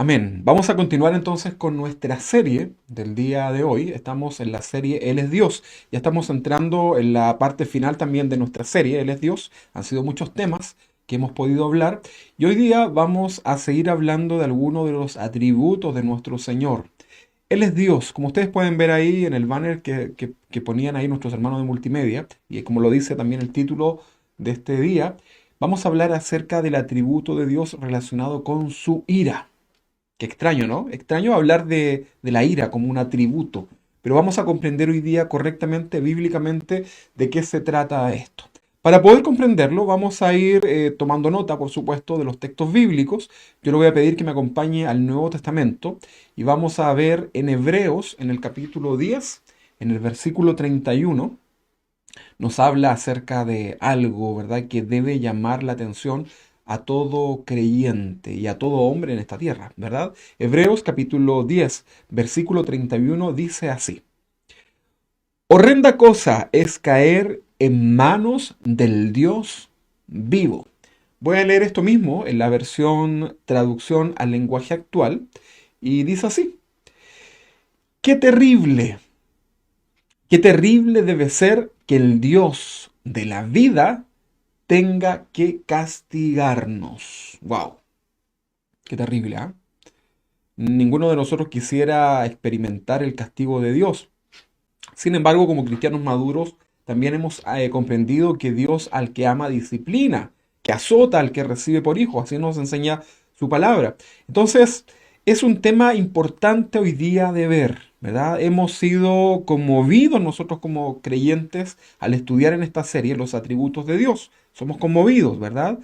Amén. Vamos a continuar entonces con nuestra serie del día de hoy. Estamos en la serie Él es Dios. Ya estamos entrando en la parte final también de nuestra serie Él es Dios. Han sido muchos temas que hemos podido hablar y hoy día vamos a seguir hablando de algunos de los atributos de nuestro Señor. Él es Dios, como ustedes pueden ver ahí en el banner que ponían ahí nuestros hermanos de multimedia, y como lo dice también el título de este día, vamos a hablar acerca del atributo de Dios relacionado con su ira. Qué extraño, ¿no? Extraño hablar de la ira como un atributo, pero vamos a comprender hoy día correctamente, bíblicamente, de qué se trata esto. Para poder comprenderlo, vamos a ir tomando nota, por supuesto, de los textos bíblicos. Yo le voy a pedir que me acompañe al Nuevo Testamento y vamos a ver en Hebreos, en el capítulo 10, en el versículo 31, nos habla acerca de algo, ¿verdad?, que debe llamar la atención a todo creyente y a todo hombre en esta tierra, ¿verdad? Hebreos capítulo 10, versículo 31 dice así: Horrenda cosa es caer en manos del Dios vivo. Voy a leer esto mismo en la versión traducción al lenguaje actual y dice así: ¡Qué qué terrible debe ser que el Dios de la vida tenga que castigarnos! ¡Wow! ¡Qué terrible! ¿Ah? Ninguno de nosotros quisiera experimentar el castigo de Dios. Sin embargo, como cristianos maduros, también hemos comprendido que Dios al que ama disciplina, que azota al que recibe por hijo, así nos enseña su palabra. Entonces, es un tema importante hoy día de ver, ¿verdad? Hemos sido conmovidos nosotros como creyentes al estudiar en esta serie los atributos de Dios. Somos conmovidos, ¿verdad?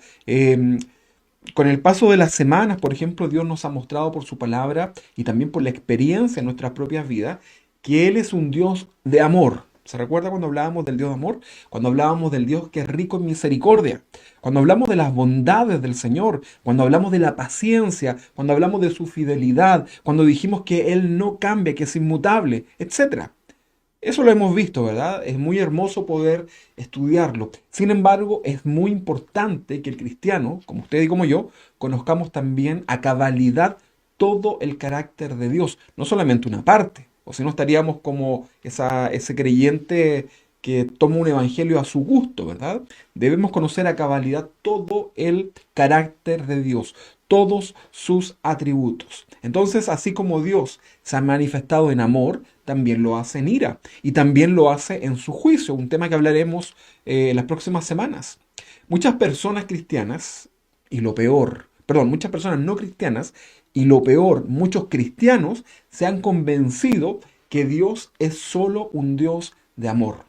Con el paso de las semanas, por ejemplo, Dios nos ha mostrado por su palabra y también por la experiencia en nuestras propias vidas que Él es un Dios de amor. ¿Se recuerda cuando hablábamos del Dios de amor? Cuando hablábamos del Dios que es rico en misericordia. Cuando hablamos de las bondades del Señor. Cuando hablamos de la paciencia. Cuando hablamos de su fidelidad. Cuando dijimos que Él no cambia, que es inmutable, etcétera. Eso lo hemos visto, ¿verdad? Es muy hermoso poder estudiarlo. Sin embargo, es muy importante que el cristiano, como usted y como yo, conozcamos también a cabalidad todo el carácter de Dios, no solamente una parte, o si no estaríamos como ese creyente que toma un evangelio a su gusto, ¿verdad? Debemos conocer a cabalidad todo el carácter de Dios, todos sus atributos. Entonces, así como Dios se ha manifestado en amor, también lo hace en ira y también lo hace en su juicio, un tema que hablaremos en las próximas semanas. Muchas personas cristianas, y lo peor, perdón, muchas personas no cristianas, y lo peor, muchos cristianos se han convencido que Dios es solo un Dios de amor,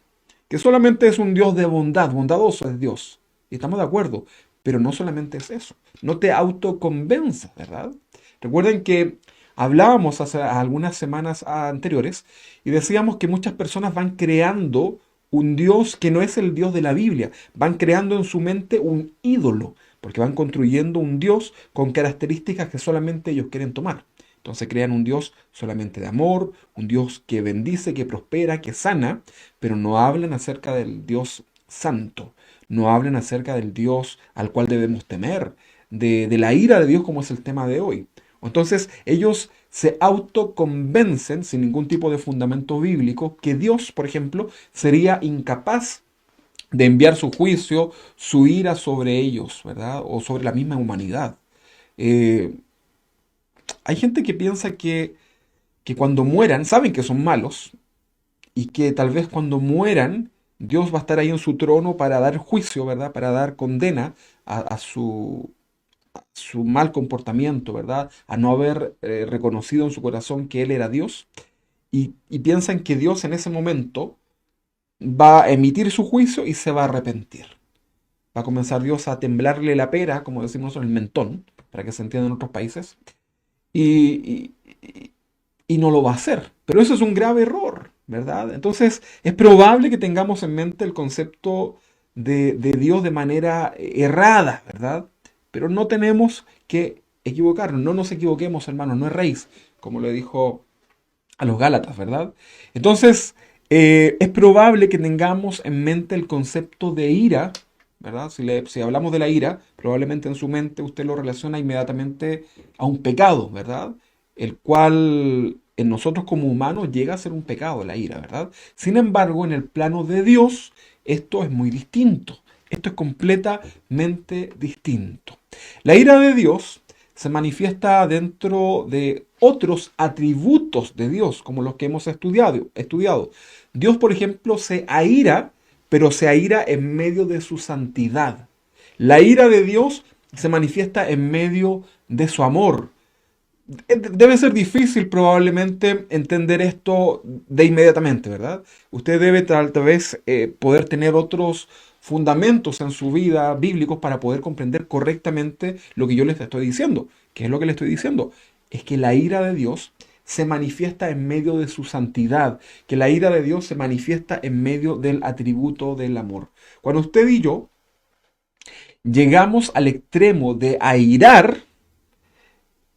que solamente es un Dios de bondad, bondadoso es Dios. Y estamos de acuerdo, pero no solamente es eso, no te autoconvenzas, ¿verdad? Recuerden que hablábamos hace algunas semanas anteriores y decíamos que muchas personas van creando un Dios que no es el Dios de la Biblia, van creando en su mente un ídolo, porque van construyendo un Dios con características que solamente ellos quieren tomar. Entonces crean un Dios solamente de amor, un Dios que bendice, que prospera, que sana, pero no hablan acerca del Dios santo, no hablan acerca del Dios al cual debemos temer, de la ira de Dios como es el tema de hoy. Entonces ellos se autoconvencen sin ningún tipo de fundamento bíblico que Dios, por ejemplo, sería incapaz de enviar su juicio, su ira sobre ellos, ¿verdad? O sobre la misma humanidad. Eh, Hay gente que piensa que cuando mueran, saben que son malos y que tal vez cuando mueran, Dios va a estar ahí en su trono para dar juicio, ¿verdad? Para dar condena a su mal comportamiento, ¿verdad? A no haber reconocido en su corazón que Él era Dios. Y piensan que Dios en ese momento va a emitir su juicio y se va a arrepentir. Va a comenzar Dios a temblarle la pera, como decimos en el mentón, para que se entienda en otros países, y, y no lo va a hacer. Pero eso es un grave error, ¿verdad? Entonces es probable que tengamos en mente el concepto de Dios de manera errada, ¿verdad? Pero no tenemos que equivocarnos, no nos equivoquemos, hermanos, no erréis, como le dijo a los Gálatas, ¿verdad? Entonces, es probable que tengamos en mente el concepto de ira, ¿verdad? Si hablamos de la ira, probablemente en su mente usted lo relaciona inmediatamente a un pecado, ¿verdad? El cual en nosotros como humanos llega a ser un pecado, la ira, ¿verdad? Sin embargo, en el plano de Dios, esto es muy distinto. Esto es completamente distinto. La ira de Dios se manifiesta dentro de otros atributos de Dios, como los que hemos estudiado. Dios, por ejemplo, se aira, pero se aira en medio de su santidad. La ira de Dios se manifiesta en medio de su amor. Debe ser difícil probablemente entender esto de inmediatamente, ¿verdad? Usted debe tal vez poder tener otros fundamentos en su vida bíblicos para poder comprender correctamente lo que yo les estoy diciendo. ¿Qué es lo que le estoy diciendo? Es que la ira de Dios se manifiesta en medio de su santidad, que la ira de Dios se manifiesta en medio del atributo del amor. Cuando usted y yo llegamos al extremo de airar,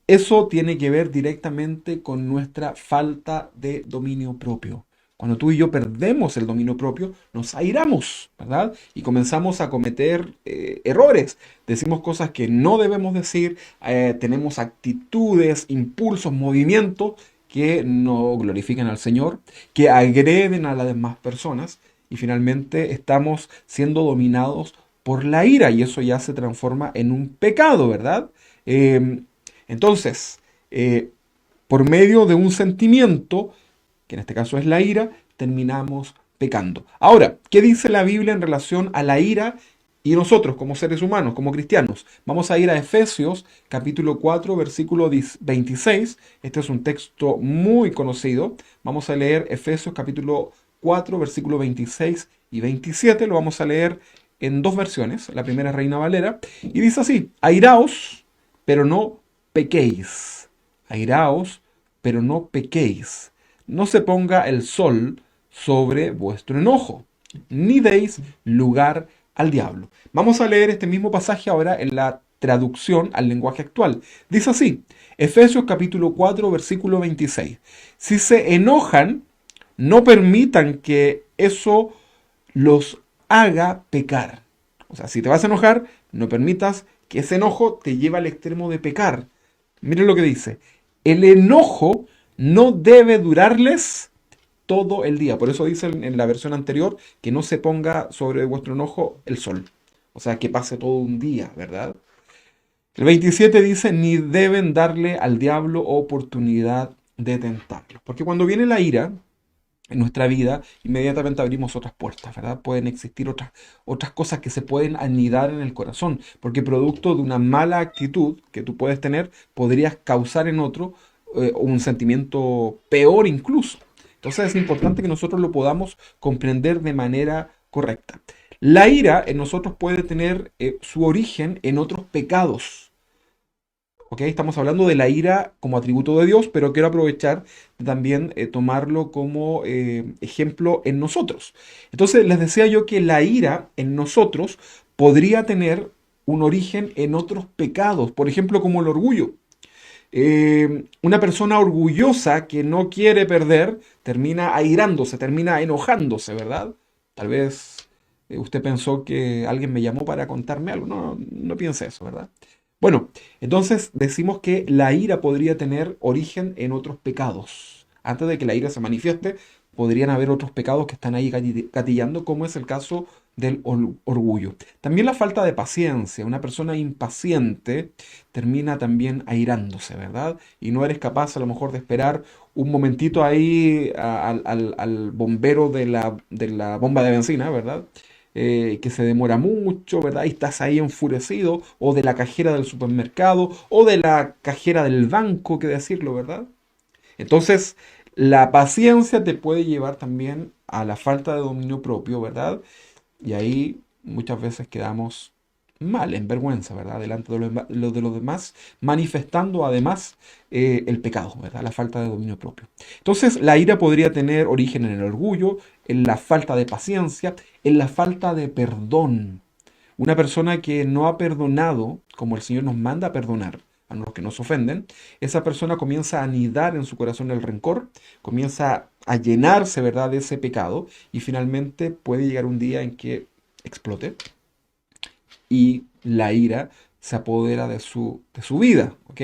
eso tiene que ver directamente con nuestra falta de dominio propio. Cuando tú y yo perdemos el dominio propio, nos airamos, ¿verdad? Y comenzamos a cometer errores. Decimos cosas que no debemos decir, tenemos actitudes, impulsos, movimientos que no glorifican al Señor, que agreden a las demás personas y finalmente estamos siendo dominados por la ira y eso ya se transforma en un pecado, ¿verdad? Eh, entonces, eh, por medio de un sentimiento, que en este caso es la ira, terminamos pecando. Ahora, ¿qué dice la Biblia en relación a la ira y nosotros como seres humanos, como cristianos? Vamos a ir a Efesios capítulo 4, versículo 26. Este es un texto muy conocido. Vamos a leer Efesios capítulo 4, versículo 26 y 27. Lo vamos a leer en dos versiones. La primera es Reina Valera. Y dice así, airaos, pero no pequéis. Airaos, pero no pequéis. No se ponga el sol sobre vuestro enojo, ni deis lugar al diablo. Vamos a leer este mismo pasaje ahora en la traducción al lenguaje actual. Dice así, Efesios capítulo 4, versículo 26. Si se enojan, no permitan que eso los haga pecar. O sea, si te vas a enojar, no permitas que ese enojo te lleve al extremo de pecar. Miren lo que dice. El enojo no debe durarles todo el día. Por eso dice en la versión anterior que no se ponga sobre vuestro enojo el sol. O sea, que pase todo un día, ¿verdad? El 27 dice, ni deben darle al diablo oportunidad de tentarlo. Porque cuando viene la ira en nuestra vida, inmediatamente abrimos otras puertas, ¿verdad? Pueden existir otras cosas que se pueden anidar en el corazón, porque producto de una mala actitud que tú puedes tener, podrías causar en otro un sentimiento peor incluso. Entonces es importante que nosotros lo podamos comprender de manera correcta. La ira en nosotros puede tener su origen en otros pecados. ¿Ok? Estamos hablando de la ira como atributo de Dios, pero quiero aprovechar de también tomarlo como ejemplo en nosotros. Entonces les decía yo que la ira en nosotros podría tener un origen en otros pecados, por ejemplo como el orgullo. Una persona orgullosa que no quiere perder termina airándose, termina enojándose, ¿verdad? Tal vez usted pensó que alguien me llamó para contarme algo. No, no piense eso, ¿verdad? Bueno, entonces decimos que la ira podría tener origen en otros pecados. Antes de que la ira se manifieste, podrían haber otros pecados que están ahí gatillando, como es el caso del orgullo. También la falta de paciencia. Una persona impaciente termina también airándose, ¿verdad? Y no eres capaz a lo mejor de esperar un momentito ahí al bombero de la bomba de benzina, ¿verdad? Que se demora mucho, ¿verdad? Y estás ahí enfurecido, o de la cajera del supermercado, o de la cajera del banco, que decirlo, ¿verdad? Entonces, la paciencia te puede llevar también a la falta de dominio propio, ¿verdad? Y ahí muchas veces quedamos mal, en vergüenza, ¿verdad? Delante de los demás, manifestando además el pecado, ¿verdad? La falta de dominio propio. Entonces, la ira podría tener origen en el orgullo, en la falta de paciencia, en la falta de perdón. Una persona que no ha perdonado, como el Señor nos manda a perdonar a los que nos ofenden, esa persona comienza a anidar en su corazón el rencor, comienza a llenarse, ¿verdad?, de ese pecado y finalmente puede llegar un día en que explote. y la ira se apodera de su vida, ¿ok?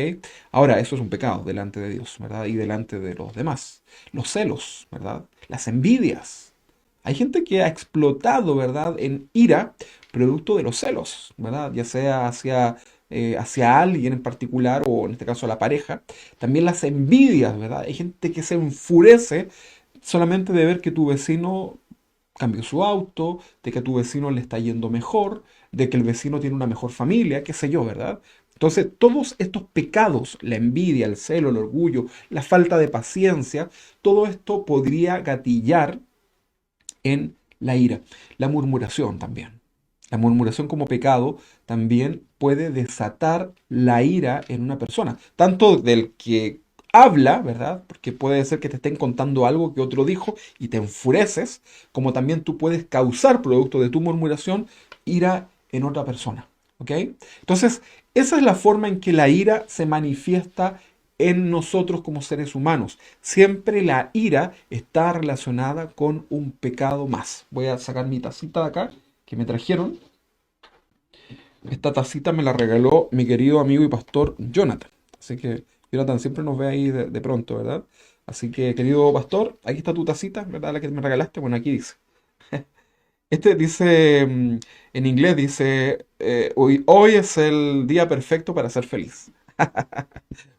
Ahora, eso es un pecado delante de Dios, ¿verdad? Y delante de los demás. Los celos, ¿verdad? Las envidias. Hay gente que ha explotado, ¿verdad?, en ira producto de los celos, ¿verdad? Ya sea hacia alguien en particular o en este caso a la pareja. También las envidias, ¿verdad? Hay gente que se enfurece solamente de ver que tu vecino cambió su auto, de que a tu vecino le está yendo mejor, de que el vecino tiene una mejor familia, qué sé yo, ¿verdad? Entonces, todos estos pecados, la envidia, el celo, el orgullo, la falta de paciencia, todo esto podría gatillar en la ira. La murmuración también. La murmuración como pecado también puede desatar la ira en una persona, tanto del que habla, ¿verdad? Porque puede ser que te estén contando algo que otro dijo y te enfureces, como también tú puedes causar, producto de tu murmuración, ira en otra persona. ¿Ok? Entonces, esa es la forma en que la ira se manifiesta en nosotros como seres humanos. Siempre la ira está relacionada con un pecado más. Voy a sacar mi tacita de acá que me trajeron. Esta tacita me la regaló mi querido amigo y pastor Jonathan. Así que Jonathan siempre nos ve ahí de pronto, ¿verdad? Así que, querido pastor, aquí está tu tacita, ¿verdad? La que me regalaste. Bueno, aquí dice. Este dice, en inglés dice, hoy es el día perfecto para ser feliz.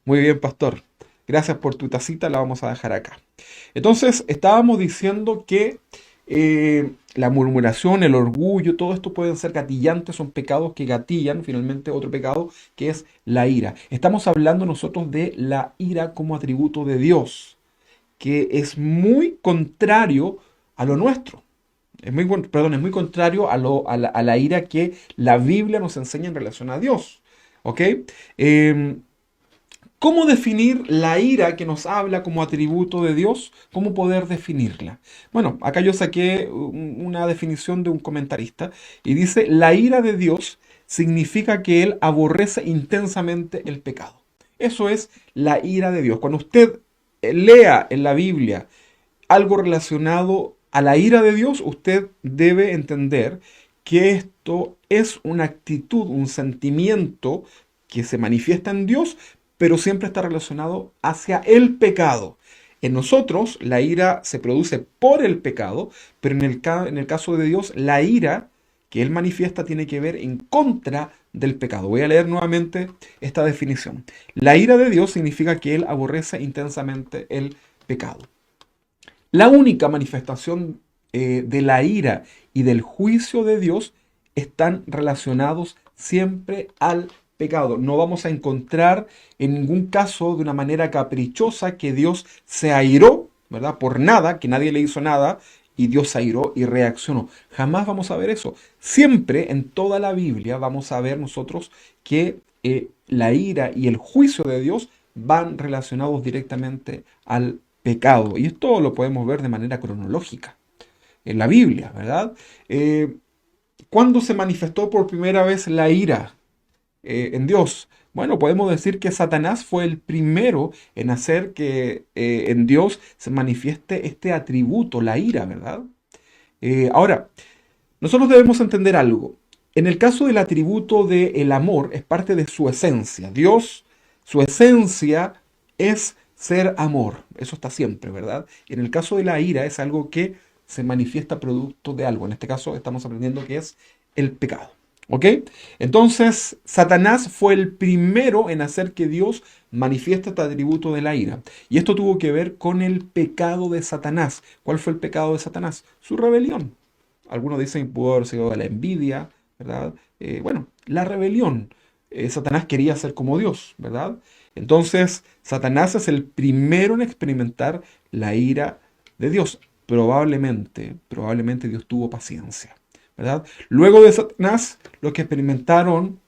Muy bien, pastor. Gracias por tu tacita, la vamos a dejar acá. Entonces, estábamos diciendo que la murmuración, el orgullo, todo esto pueden ser gatillantes, son pecados que gatillan finalmente otro pecado que es la ira. Estamos hablando nosotros de la ira como atributo de Dios, que es muy contrario a lo nuestro. Es muy contrario a la ira que la Biblia nos enseña en relación a Dios. ¿Ok? Em, ¿Cómo definir la ira que nos habla como atributo de Dios? ¿Cómo poder definirla? Bueno, acá yo saqué una definición de un comentarista y dice, la ira de Dios significa que Él aborrece intensamente el pecado. Eso es la ira de Dios. Cuando usted lea en la Biblia algo relacionado a la ira de Dios, usted debe entender que esto es una actitud, un sentimiento que se manifiesta en Dios, pero siempre está relacionado hacia el pecado. En nosotros la ira se produce por el pecado, pero en el caso de Dios la ira que Él manifiesta tiene que ver en contra del pecado. Voy a leer nuevamente esta definición. La ira de Dios significa que Él aborrece intensamente el pecado. La única manifestación de la ira y del juicio de Dios están relacionados siempre al pecado. No vamos a encontrar en ningún caso de una manera caprichosa que Dios se airó, ¿verdad? Por nada, que nadie le hizo nada y Dios se airó y reaccionó. Jamás vamos a ver eso. Siempre en toda la Biblia vamos a ver nosotros que la ira y el juicio de Dios van relacionados directamente al pecado. Y esto lo podemos ver de manera cronológica en la Biblia, ¿verdad? ¿Cuándo se manifestó por primera vez la ira en Dios? Bueno, podemos decir que Satanás fue el primero en hacer que en Dios se manifieste este atributo, la ira, ¿verdad? Ahora, nosotros debemos entender algo. En el caso del atributo del amor, es parte de su esencia. Dios, su esencia es ser amor. Eso está siempre, ¿verdad? Y en el caso de la ira es algo que se manifiesta producto de algo. En este caso estamos aprendiendo que es el pecado. ¿Ok? Entonces, Satanás fue el primero en hacer que Dios manifieste este atributo de la ira. Y esto tuvo que ver con el pecado de Satanás. ¿Cuál fue el pecado de Satanás? Su rebelión. Algunos dicen que pudo haber sido la envidia, ¿verdad? Bueno, la rebelión. Satanás quería ser como Dios, ¿verdad? Entonces, Satanás es el primero en experimentar la ira de Dios. Probablemente Dios tuvo paciencia, ¿verdad? Luego de Satanás, los que experimentaron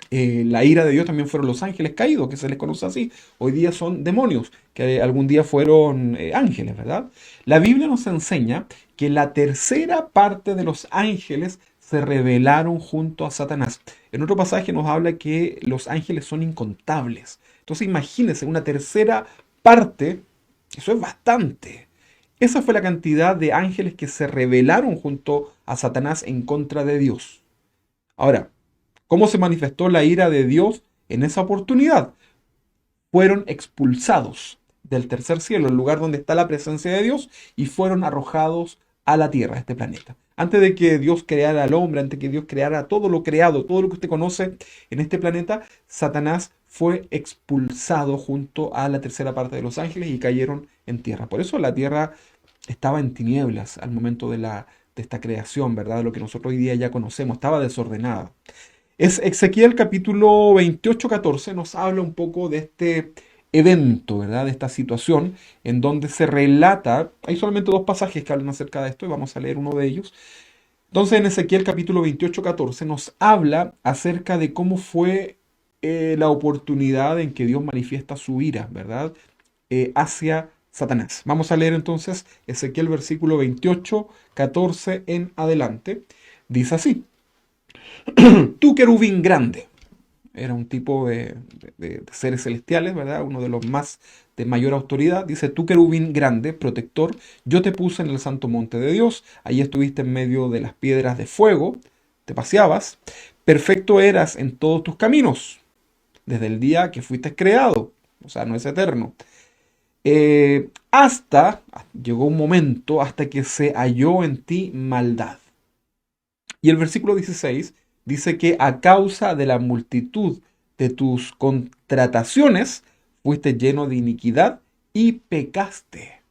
la ira de Dios también fueron los ángeles caídos, que se les conoce así. Hoy día son demonios, que algún día fueron ángeles, ¿verdad? La Biblia nos enseña que la tercera parte de los ángeles se rebelaron junto a Satanás. En otro pasaje nos habla que los ángeles son incontables. Entonces imagínense, una tercera parte, eso es bastante. Esa fue la cantidad de ángeles que se rebelaron junto a Satanás en contra de Dios. Ahora, ¿Cómo se manifestó la ira de Dios en esa oportunidad? Fueron expulsados del tercer cielo, el lugar donde está la presencia de Dios, y fueron arrojados a la tierra, a este planeta. Antes de que Dios creara al hombre, antes de que Dios creara todo lo creado, todo lo que usted conoce en este planeta, Satanás fue expulsado junto a la tercera parte de los ángeles y cayeron en tierra. Por eso la tierra estaba en tinieblas al momento de esta creación, ¿verdad? Lo que nosotros hoy día ya conocemos, estaba desordenada. Es Ezequiel capítulo 28-14 nos habla un poco de este evento, ¿verdad? De esta situación en donde se relata, hay solamente dos pasajes que hablan acerca de esto y vamos a leer uno de ellos. Entonces en Ezequiel capítulo 28-14 nos habla acerca de cómo fue la oportunidad en que Dios manifiesta su ira, ¿verdad? Hacia Satanás. Vamos a leer entonces Ezequiel versículo 28-14 en adelante. Dice así. Tú querubín grande. Era un tipo de seres celestiales, ¿verdad? Uno de los más de mayor autoridad. Dice, tú querubín grande, protector, yo te puse en el santo monte de Dios. Allí estuviste en medio de las piedras de fuego, te paseabas. Perfecto eras en todos tus caminos, desde el día que fuiste creado. O sea, no es eterno. Llegó un momento hasta que se halló en ti maldad. Y el versículo 16 dice que a causa de la multitud de tus contrataciones fuiste lleno de iniquidad y pecaste.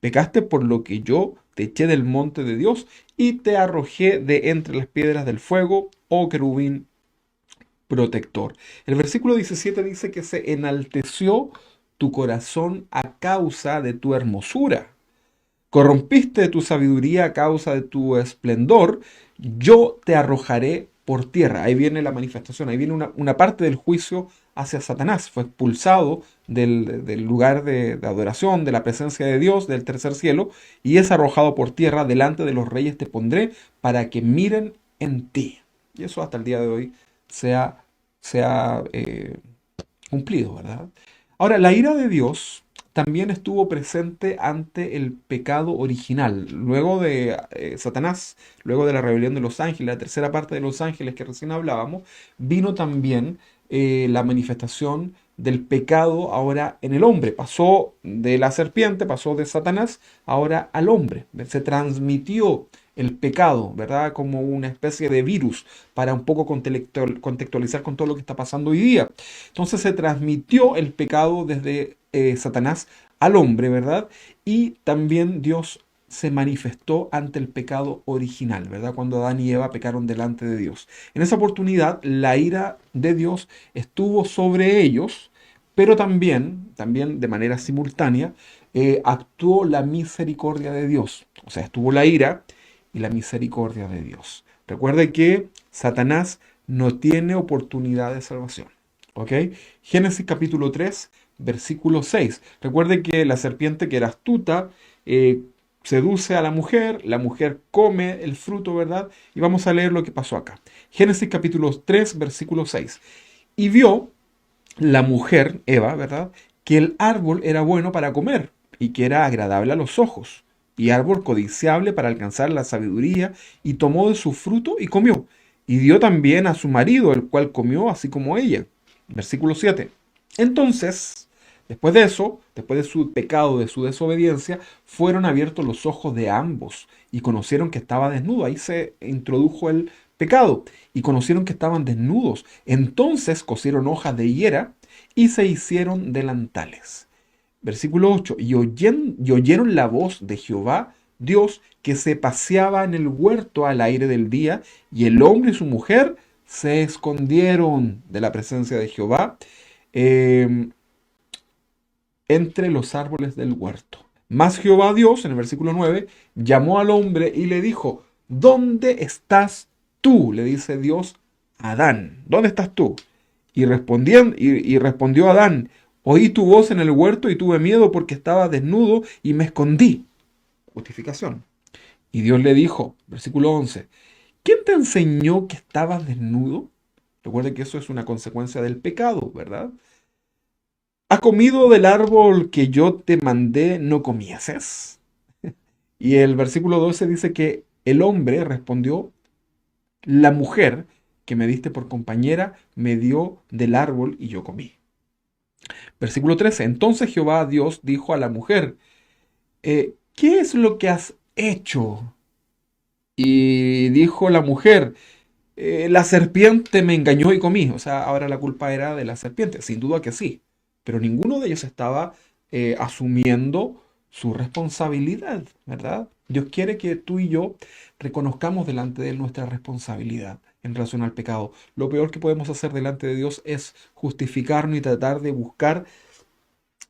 Pecaste por lo que yo te eché del monte de Dios y te arrojé de entre las piedras del fuego, oh querubín protector. El versículo 17 dice que se enalteció tu corazón a causa de tu hermosura. Corrompiste tu sabiduría a causa de tu esplendor, yo te arrojaré por tierra. Ahí viene la manifestación, ahí viene una parte del juicio hacia Satanás. Fue expulsado del lugar de adoración, de la presencia de Dios, del tercer cielo, y es arrojado por tierra. Delante de los reyes te pondré para que miren en ti. Y eso hasta el día de hoy se ha cumplido, ¿verdad? Ahora, la ira de Dios también estuvo presente ante el pecado original. Luego de Satanás, luego de la rebelión de los ángeles, la tercera parte de los ángeles que recién hablábamos, vino también la manifestación del pecado ahora en el hombre. Pasó de la serpiente, pasó de Satanás, ahora al hombre. Se transmitió el pecado, ¿verdad? Como una especie de virus para un poco contextualizar con todo lo que está pasando hoy día. Entonces se transmitió el pecado desde Satanás al hombre, ¿verdad? Y también Dios se manifestó ante el pecado original, ¿verdad? Cuando Adán y Eva pecaron delante de Dios. En esa oportunidad, la ira de Dios estuvo sobre ellos, pero también de manera simultánea, actuó la misericordia de Dios. O sea, estuvo la ira y la misericordia de Dios. Recuerde que Satanás no tiene oportunidad de salvación. ¿Ok? Génesis capítulo 3, versículo 6. Recuerde que la serpiente, que era astuta, seduce a la mujer come el fruto, ¿verdad? Y vamos a leer lo que pasó acá. Génesis capítulo 3, versículo 6. Y vio la mujer, Eva, ¿verdad? Que el árbol era bueno para comer y que era agradable a los ojos y árbol codiciable para alcanzar la sabiduría, y tomó de su fruto y comió. Y dio también a su marido, el cual comió así como ella. Versículo 7. Entonces, después de eso, después de su pecado, de su desobediencia, fueron abiertos los ojos de ambos y conocieron que estaba desnudo. Ahí se introdujo el pecado y conocieron que estaban desnudos. Entonces cosieron hojas de higuera y se hicieron delantales. Versículo 8. Y oyeron la voz de Jehová, Dios, que se paseaba en el huerto al aire del día, y el hombre y su mujer se escondieron de la presencia de Jehová eh, entre los árboles del huerto. Mas Jehová Dios, en el versículo 9, llamó al hombre y le dijo, ¿dónde estás tú? Le dice Dios a Adán, ¿dónde estás tú? Y respondió Adán, oí tu voz en el huerto y tuve miedo porque estaba desnudo y me escondí. Justificación. Y Dios le dijo, versículo 11, ¿quién te enseñó que estabas desnudo? Recuerda que eso es una consecuencia del pecado, ¿verdad? ¿Has comido del árbol que yo te mandé no comieses? Y el versículo 12 dice que el hombre respondió, la mujer que me diste por compañera me dio del árbol y yo comí. Versículo 13. Entonces Jehová Dios dijo a la mujer, ¿qué es lo que has hecho? Y dijo la mujer, la serpiente me engañó y comí. O sea, ahora la culpa era de la serpiente. Sin duda que sí. Pero ninguno de ellos estaba asumiendo su responsabilidad, ¿verdad? Dios quiere que tú y yo reconozcamos delante de Él nuestra responsabilidad en relación al pecado. Lo peor que podemos hacer delante de Dios es justificarnos y tratar de buscar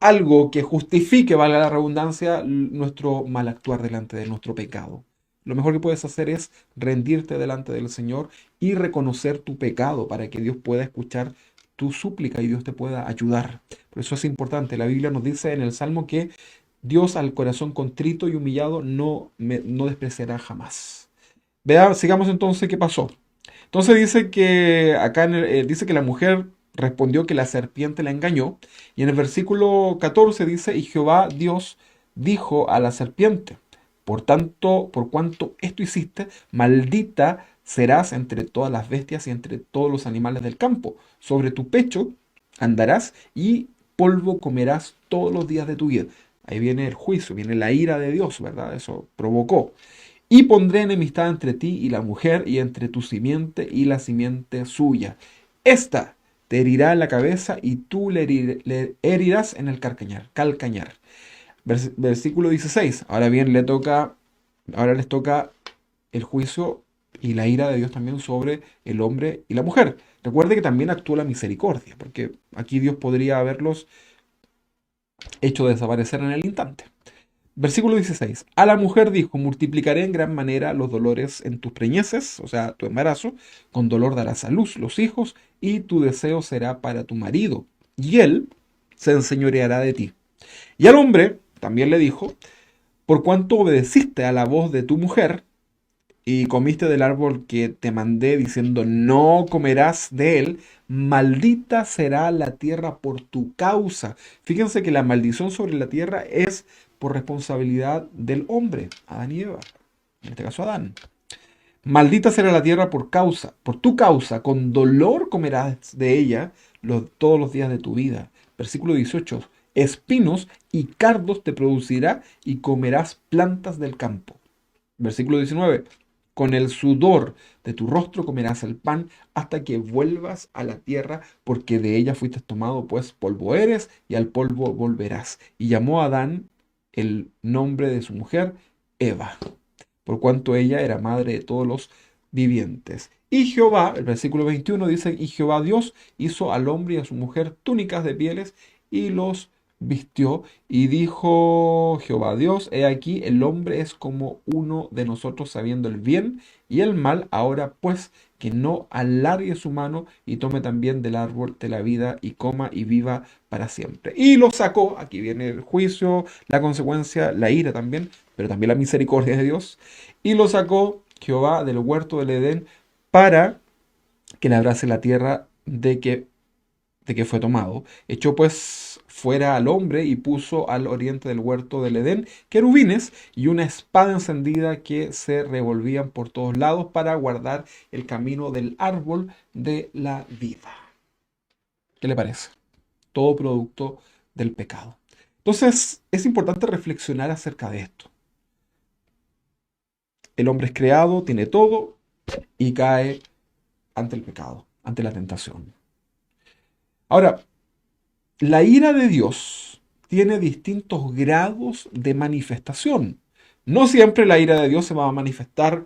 algo que justifique, valga la redundancia, nuestro mal actuar delante de nuestro pecado. Lo mejor que puedes hacer es rendirte delante del Señor y reconocer tu pecado para que Dios pueda escuchar tu súplica y Dios te pueda ayudar. Por eso es importante. La Biblia nos dice en el Salmo que Dios al corazón contrito y humillado no despreciará jamás. Sigamos entonces qué pasó. Entonces dice que acá dice que la mujer respondió que la serpiente la engañó. Y en el versículo 14 dice, y Jehová Dios dijo a la serpiente, por tanto, por cuanto esto hiciste, maldita serás entre todas las bestias y entre todos los animales del campo. Sobre tu pecho andarás y polvo comerás todos los días de tu vida. Ahí viene el juicio, viene la ira de Dios, ¿verdad? Eso provocó. Y pondré enemistad entre ti y la mujer, y entre tu simiente y la simiente suya. Esta te herirá en la cabeza y tú le herirás en el calcañar. Versículo 16. Ahora les toca el juicio y la ira de Dios también sobre el hombre y la mujer. Recuerde que también actúa la misericordia, porque aquí Dios podría haberlos hecho desaparecer en el instante. Versículo 16. A la mujer dijo, multiplicaré en gran manera los dolores en tus preñeces, o sea, tu embarazo, con dolor darás a luz los hijos, y tu deseo será para tu marido, y él se enseñoreará de ti. Y al hombre también le dijo, por cuanto obedeciste a la voz de tu mujer, y comiste del árbol que te mandé diciendo, no comerás de él, maldita será la tierra por tu causa. Fíjense que la maldición sobre la tierra es por responsabilidad del hombre, Adán y Eva, en este caso Adán. Maldita será la tierra por tu causa, con dolor comerás de ella todos los días de tu vida. Versículo 18. Espinos y cardos te producirá y comerás plantas del campo. Versículo 19. Con el sudor de tu rostro comerás el pan hasta que vuelvas a la tierra, porque de ella fuiste tomado, pues polvo eres y al polvo volverás. Y llamó a Adán el nombre de su mujer, Eva, por cuanto ella era madre de todos los vivientes. Y Jehová, el versículo 21 dice, y Jehová Dios hizo al hombre y a su mujer túnicas de pieles y los vistió, y dijo Jehová Dios, he aquí el hombre es como uno de nosotros sabiendo el bien y el mal, ahora pues que no alargue su mano y tome también del árbol de la vida y coma y viva para siempre. Y lo sacó, aquí viene el juicio, la consecuencia, la ira también, pero también la misericordia de Dios, y lo sacó Jehová del huerto del Edén para que labrase la tierra de que fue tomado. Echó pues fuera al hombre y puso al oriente del huerto del Edén querubines y una espada encendida que se revolvían por todos lados para guardar el camino del árbol de la vida. ¿Qué le parece? Todo producto del pecado. Entonces, es importante reflexionar acerca de esto. El hombre es creado, tiene todo y cae ante el pecado, ante la tentación. Ahora, la ira de Dios tiene distintos grados de manifestación. No siempre la ira de Dios se va a manifestar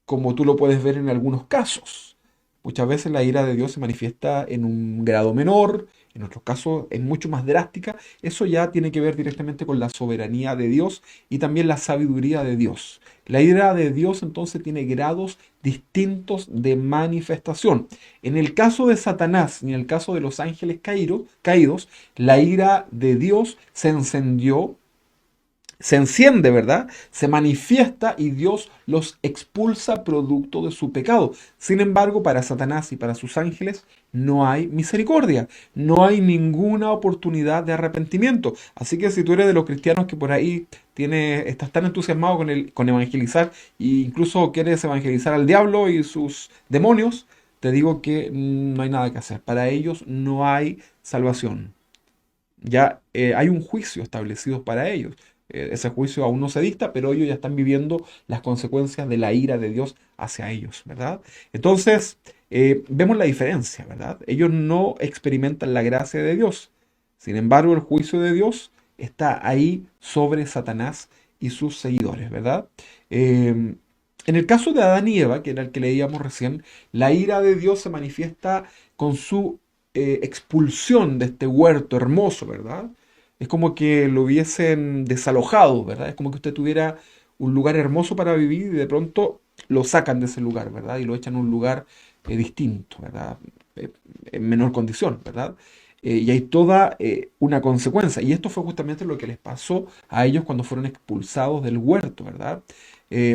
como tú lo puedes ver en algunos casos. Muchas veces la ira de Dios se manifiesta en un grado menor, en otros casos es mucho más drástica. Eso ya tiene que ver directamente con la soberanía de Dios y también la sabiduría de Dios. La ira de Dios entonces tiene grados distintos de manifestación. En el caso de Satanás y en el caso de los ángeles caídos, la ira de Dios se enciende, ¿verdad? Se manifiesta y Dios los expulsa producto de su pecado. Sin embargo, para Satanás y para sus ángeles no hay misericordia, no hay ninguna oportunidad de arrepentimiento. Así que si tú eres de los cristianos que por ahí estás tan entusiasmado con evangelizar e incluso quieres evangelizar al diablo y sus demonios, te digo que no hay nada que hacer. Para ellos no hay salvación. Ya hay un juicio establecido para ellos. Ese juicio aún no se dicta, pero ellos ya están viviendo las consecuencias de la ira de Dios hacia ellos, ¿verdad? Entonces, vemos la diferencia, ¿verdad? Ellos no experimentan la gracia de Dios. Sin embargo, el juicio de Dios está ahí sobre Satanás y sus seguidores, ¿verdad? En el caso de Adán y Eva, que era el que leíamos recién, la ira de Dios se manifiesta con su expulsión de este huerto hermoso, ¿verdad? Es como que lo hubiesen desalojado, ¿verdad? Es como que usted tuviera un lugar hermoso para vivir y de pronto lo sacan de ese lugar, ¿verdad? Y lo echan a un lugar distinto, ¿verdad? En menor condición, ¿verdad? Y hay toda una consecuencia. Y esto fue justamente lo que les pasó a ellos cuando fueron expulsados del huerto, ¿verdad?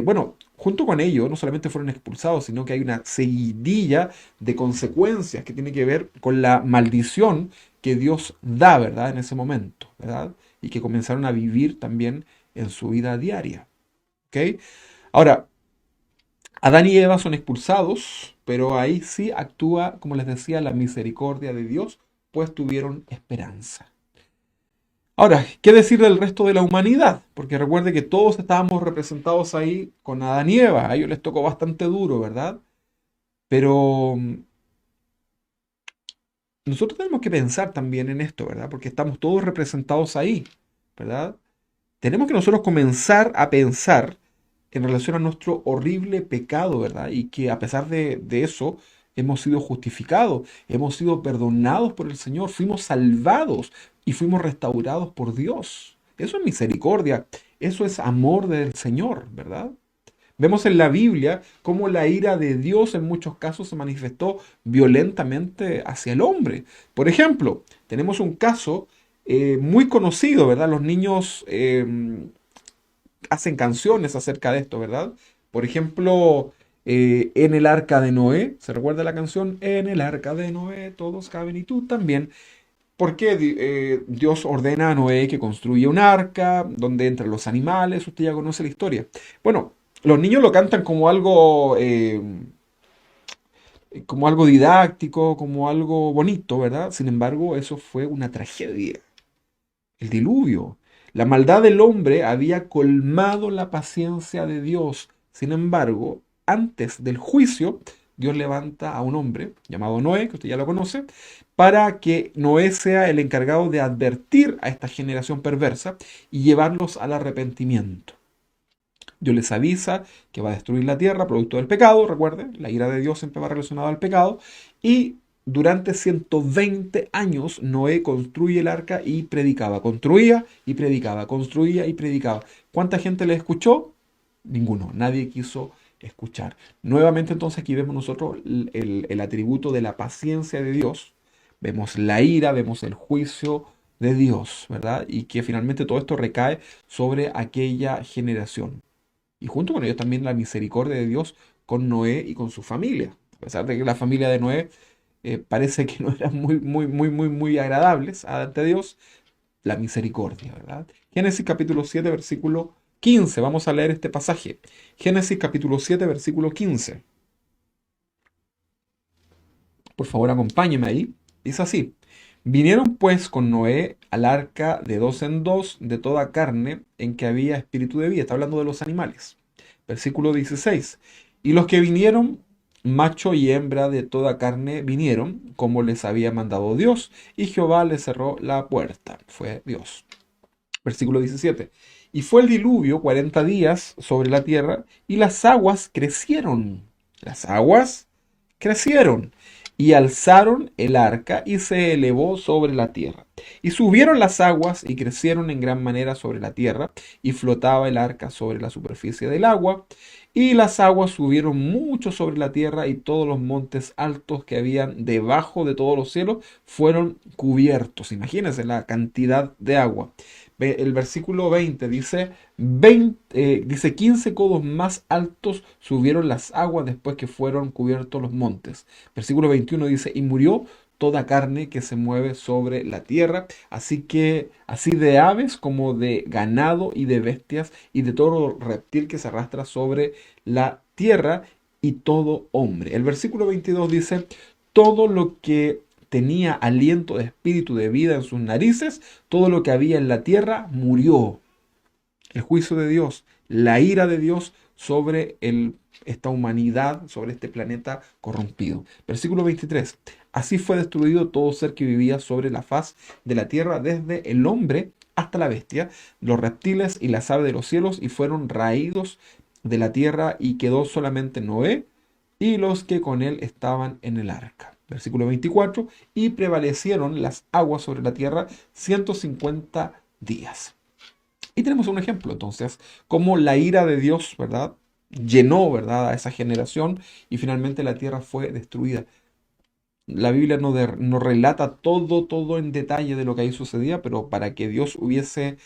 Bueno, junto con ello, no solamente fueron expulsados, sino que hay una seguidilla de consecuencias que tiene que ver con la maldición que Dios da, ¿verdad? En ese momento, ¿verdad? Y que comenzaron a vivir también en su vida diaria, ¿ok? Ahora, Adán y Eva son expulsados, pero ahí sí actúa, como les decía, la misericordia de Dios, pues tuvieron esperanza. Ahora, ¿qué decir del resto de la humanidad? Porque recuerde que todos estábamos representados ahí con Adán y Eva. A ellos les tocó bastante duro, ¿verdad? Pero nosotros tenemos que pensar también en esto, ¿verdad? Porque estamos todos representados ahí, ¿verdad? Tenemos que nosotros comenzar a pensar en relación a nuestro horrible pecado, ¿verdad? Y que a pesar de eso hemos sido justificados, hemos sido perdonados por el Señor, fuimos salvados y fuimos restaurados por Dios. Eso es misericordia, eso es amor del Señor, ¿verdad? Vemos en la Biblia cómo la ira de Dios en muchos casos se manifestó violentamente hacia el hombre. Por ejemplo, tenemos un caso muy conocido, ¿verdad? Los niños hacen canciones acerca de esto, ¿verdad? Por ejemplo, en el arca de Noé, ¿se recuerda la canción? En el arca de Noé todos caben y tú también. ¿Por qué Dios ordena a Noé que construya un arca donde entran los animales? Usted ya conoce la historia. Bueno, los niños lo cantan como algo didáctico, como algo bonito, ¿verdad? Sin embargo, eso fue una tragedia. El diluvio. La maldad del hombre había colmado la paciencia de Dios. Sin embargo, antes del juicio, Dios levanta a un hombre llamado Noé, que usted ya lo conoce, para que Noé sea el encargado de advertir a esta generación perversa y llevarlos al arrepentimiento. Dios les avisa que va a destruir la tierra producto del pecado, recuerden, la ira de Dios siempre va relacionada al pecado, y durante 120 años Noé construye el arca y predicaba, construía y predicaba, construía y predicaba. ¿Cuánta gente le escuchó? Ninguno, nadie quiso escuchar. Nuevamente entonces aquí vemos nosotros el atributo de la paciencia de Dios, vemos la ira, vemos el juicio de Dios, ¿verdad? Y que finalmente todo esto recae sobre aquella generación. Y junto con ellos también la misericordia de Dios con Noé y con su familia. A pesar de que la familia de Noé parece que no eran muy agradables ante Dios, la misericordia, ¿verdad? Génesis capítulo 7, versículo 15. Vamos a leer este pasaje. Génesis capítulo 7, versículo 15. Por favor, acompáñeme ahí. Dice así. Vinieron pues con Noé al arca de dos en dos de toda carne en que había espíritu de vida. Está hablando de los animales. Versículo 16. Y los que vinieron, macho y hembra de toda carne, vinieron, como les había mandado Dios, y Jehová les cerró la puerta. Fue Dios. Versículo 17. Y fue el diluvio 40 días sobre la tierra, y las aguas crecieron. Las aguas crecieron y alzaron el arca y se elevó sobre la tierra. Y subieron las aguas y crecieron en gran manera sobre la tierra, y flotaba el arca sobre la superficie del agua. Y las aguas subieron mucho sobre la tierra, y todos los montes altos que habían debajo de todos los cielos fueron cubiertos. Imagínense la cantidad de agua. El versículo 20 dice, 15 codos más altos subieron las aguas después que fueron cubiertos los montes. Versículo 21 dice, y murió toda carne que se mueve sobre la tierra, así de aves como de ganado y de bestias y de todo reptil que se arrastra sobre la tierra, y todo hombre. El versículo 22 dice, todo lo que tenía aliento de espíritu de vida en sus narices, todo lo que había en la tierra murió. El juicio de Dios, la ira de Dios sobre esta humanidad, sobre este planeta corrompido. Versículo 23. Así fue destruido todo ser que vivía sobre la faz de la tierra, desde el hombre hasta la bestia, los reptiles y las aves de los cielos, y fueron raídos de la tierra, y quedó solamente Noé y los que con él estaban en el arca. Versículo 24. Y prevalecieron las aguas sobre la tierra 150 días. Y tenemos un ejemplo, entonces, cómo la ira de Dios, ¿verdad? Llenó, ¿verdad?, a esa generación y finalmente la tierra fue destruida. La Biblia no relata todo en detalle de lo que ahí sucedía, pero para que Dios hubiese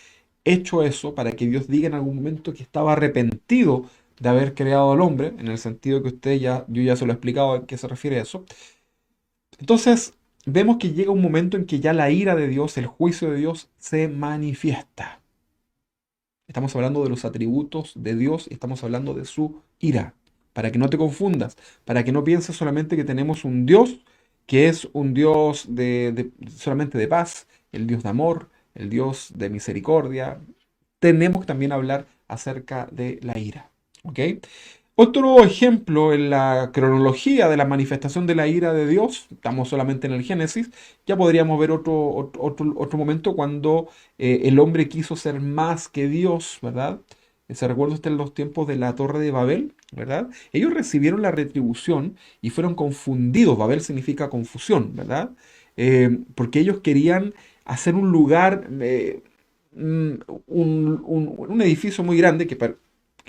hecho eso, para que Dios diga en algún momento que estaba arrepentido de haber creado al hombre, en el sentido que yo ya se lo he explicado a qué se refiere eso. Entonces, vemos que llega un momento en que ya la ira de Dios, el juicio de Dios, se manifiesta. Estamos hablando de los atributos de Dios y estamos hablando de su ira. Para que no te confundas, para que no pienses solamente que tenemos un Dios que es un Dios solamente de paz, el Dios de amor, el Dios de misericordia. Tenemos que también hablar acerca de la ira. ¿Ok? Otro ejemplo en la cronología de la manifestación de la ira de Dios, estamos solamente en el Génesis, ya podríamos ver otro momento cuando el hombre quiso ser más que Dios, ¿verdad? Se recuerda usted en los tiempos de la Torre de Babel, ¿verdad? Ellos recibieron la retribución y fueron confundidos. Babel significa confusión, ¿verdad? Porque ellos querían hacer un lugar, un edificio muy grande que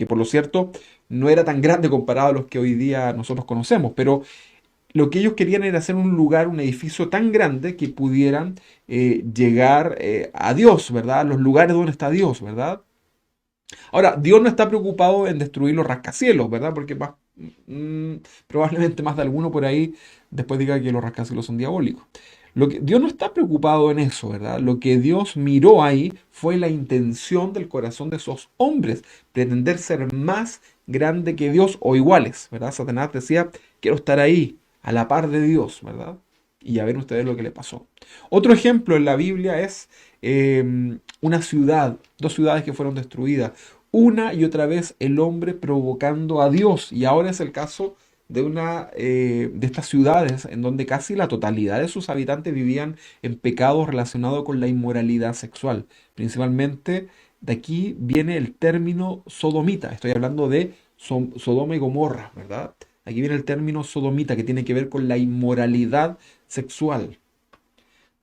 por lo cierto no era tan grande comparado a los que hoy día nosotros conocemos, pero lo que ellos querían era hacer un lugar, un edificio tan grande que pudieran llegar a Dios, ¿verdad? A los lugares donde está Dios, ¿verdad? Ahora, Dios no está preocupado en destruir los rascacielos, ¿verdad? Porque mm, probablemente más de alguno por ahí después diga que los rascacielos son diabólicos. Dios no está preocupado en eso, ¿verdad? Lo que Dios miró ahí fue la intención del corazón de esos hombres, pretender ser más grande que Dios o iguales, ¿verdad? Satanás decía, quiero estar ahí, a la par de Dios, ¿verdad? Y ya ven ustedes lo que le pasó. Otro ejemplo en la Biblia es una ciudad, dos ciudades que fueron destruidas. Una y otra vez el hombre provocando a Dios. Y ahora es el caso de estas ciudades en donde casi la totalidad de sus habitantes vivían en pecados relacionados con la inmoralidad sexual. Principalmente de aquí viene el término sodomita. Estoy hablando de Sodoma y Gomorra, ¿verdad? Aquí viene el término sodomita que tiene que ver con la inmoralidad sexual.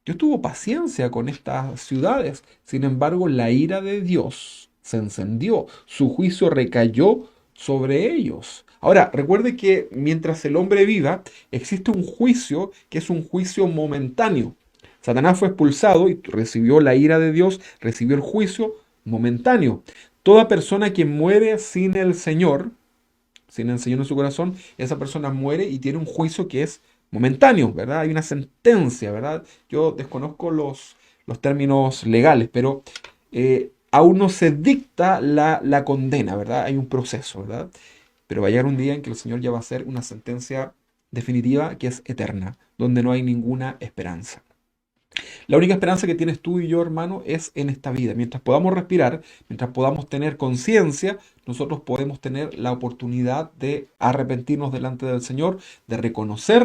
Dios tuvo paciencia con estas ciudades. Sin embargo, la ira de Dios se encendió. Su juicio recayó sobre ellos. Ahora, recuerde que mientras el hombre viva, existe un juicio que es un juicio momentáneo. Satanás fue expulsado y recibió la ira de Dios, recibió el juicio momentáneo. Toda persona que muere sin el Señor en su corazón, esa persona muere y tiene un juicio que es momentáneo, ¿verdad? Hay una sentencia, ¿verdad? Yo desconozco los términos legales, pero aún no se dicta la condena, ¿verdad? Hay un proceso, ¿verdad? Pero va a llegar un día en que el Señor ya va a hacer una sentencia definitiva que es eterna, donde no hay ninguna esperanza. La única esperanza que tienes tú y yo, hermano, es en esta vida. Mientras podamos respirar, mientras podamos tener conciencia, nosotros podemos tener la oportunidad de arrepentirnos delante del Señor, de reconocer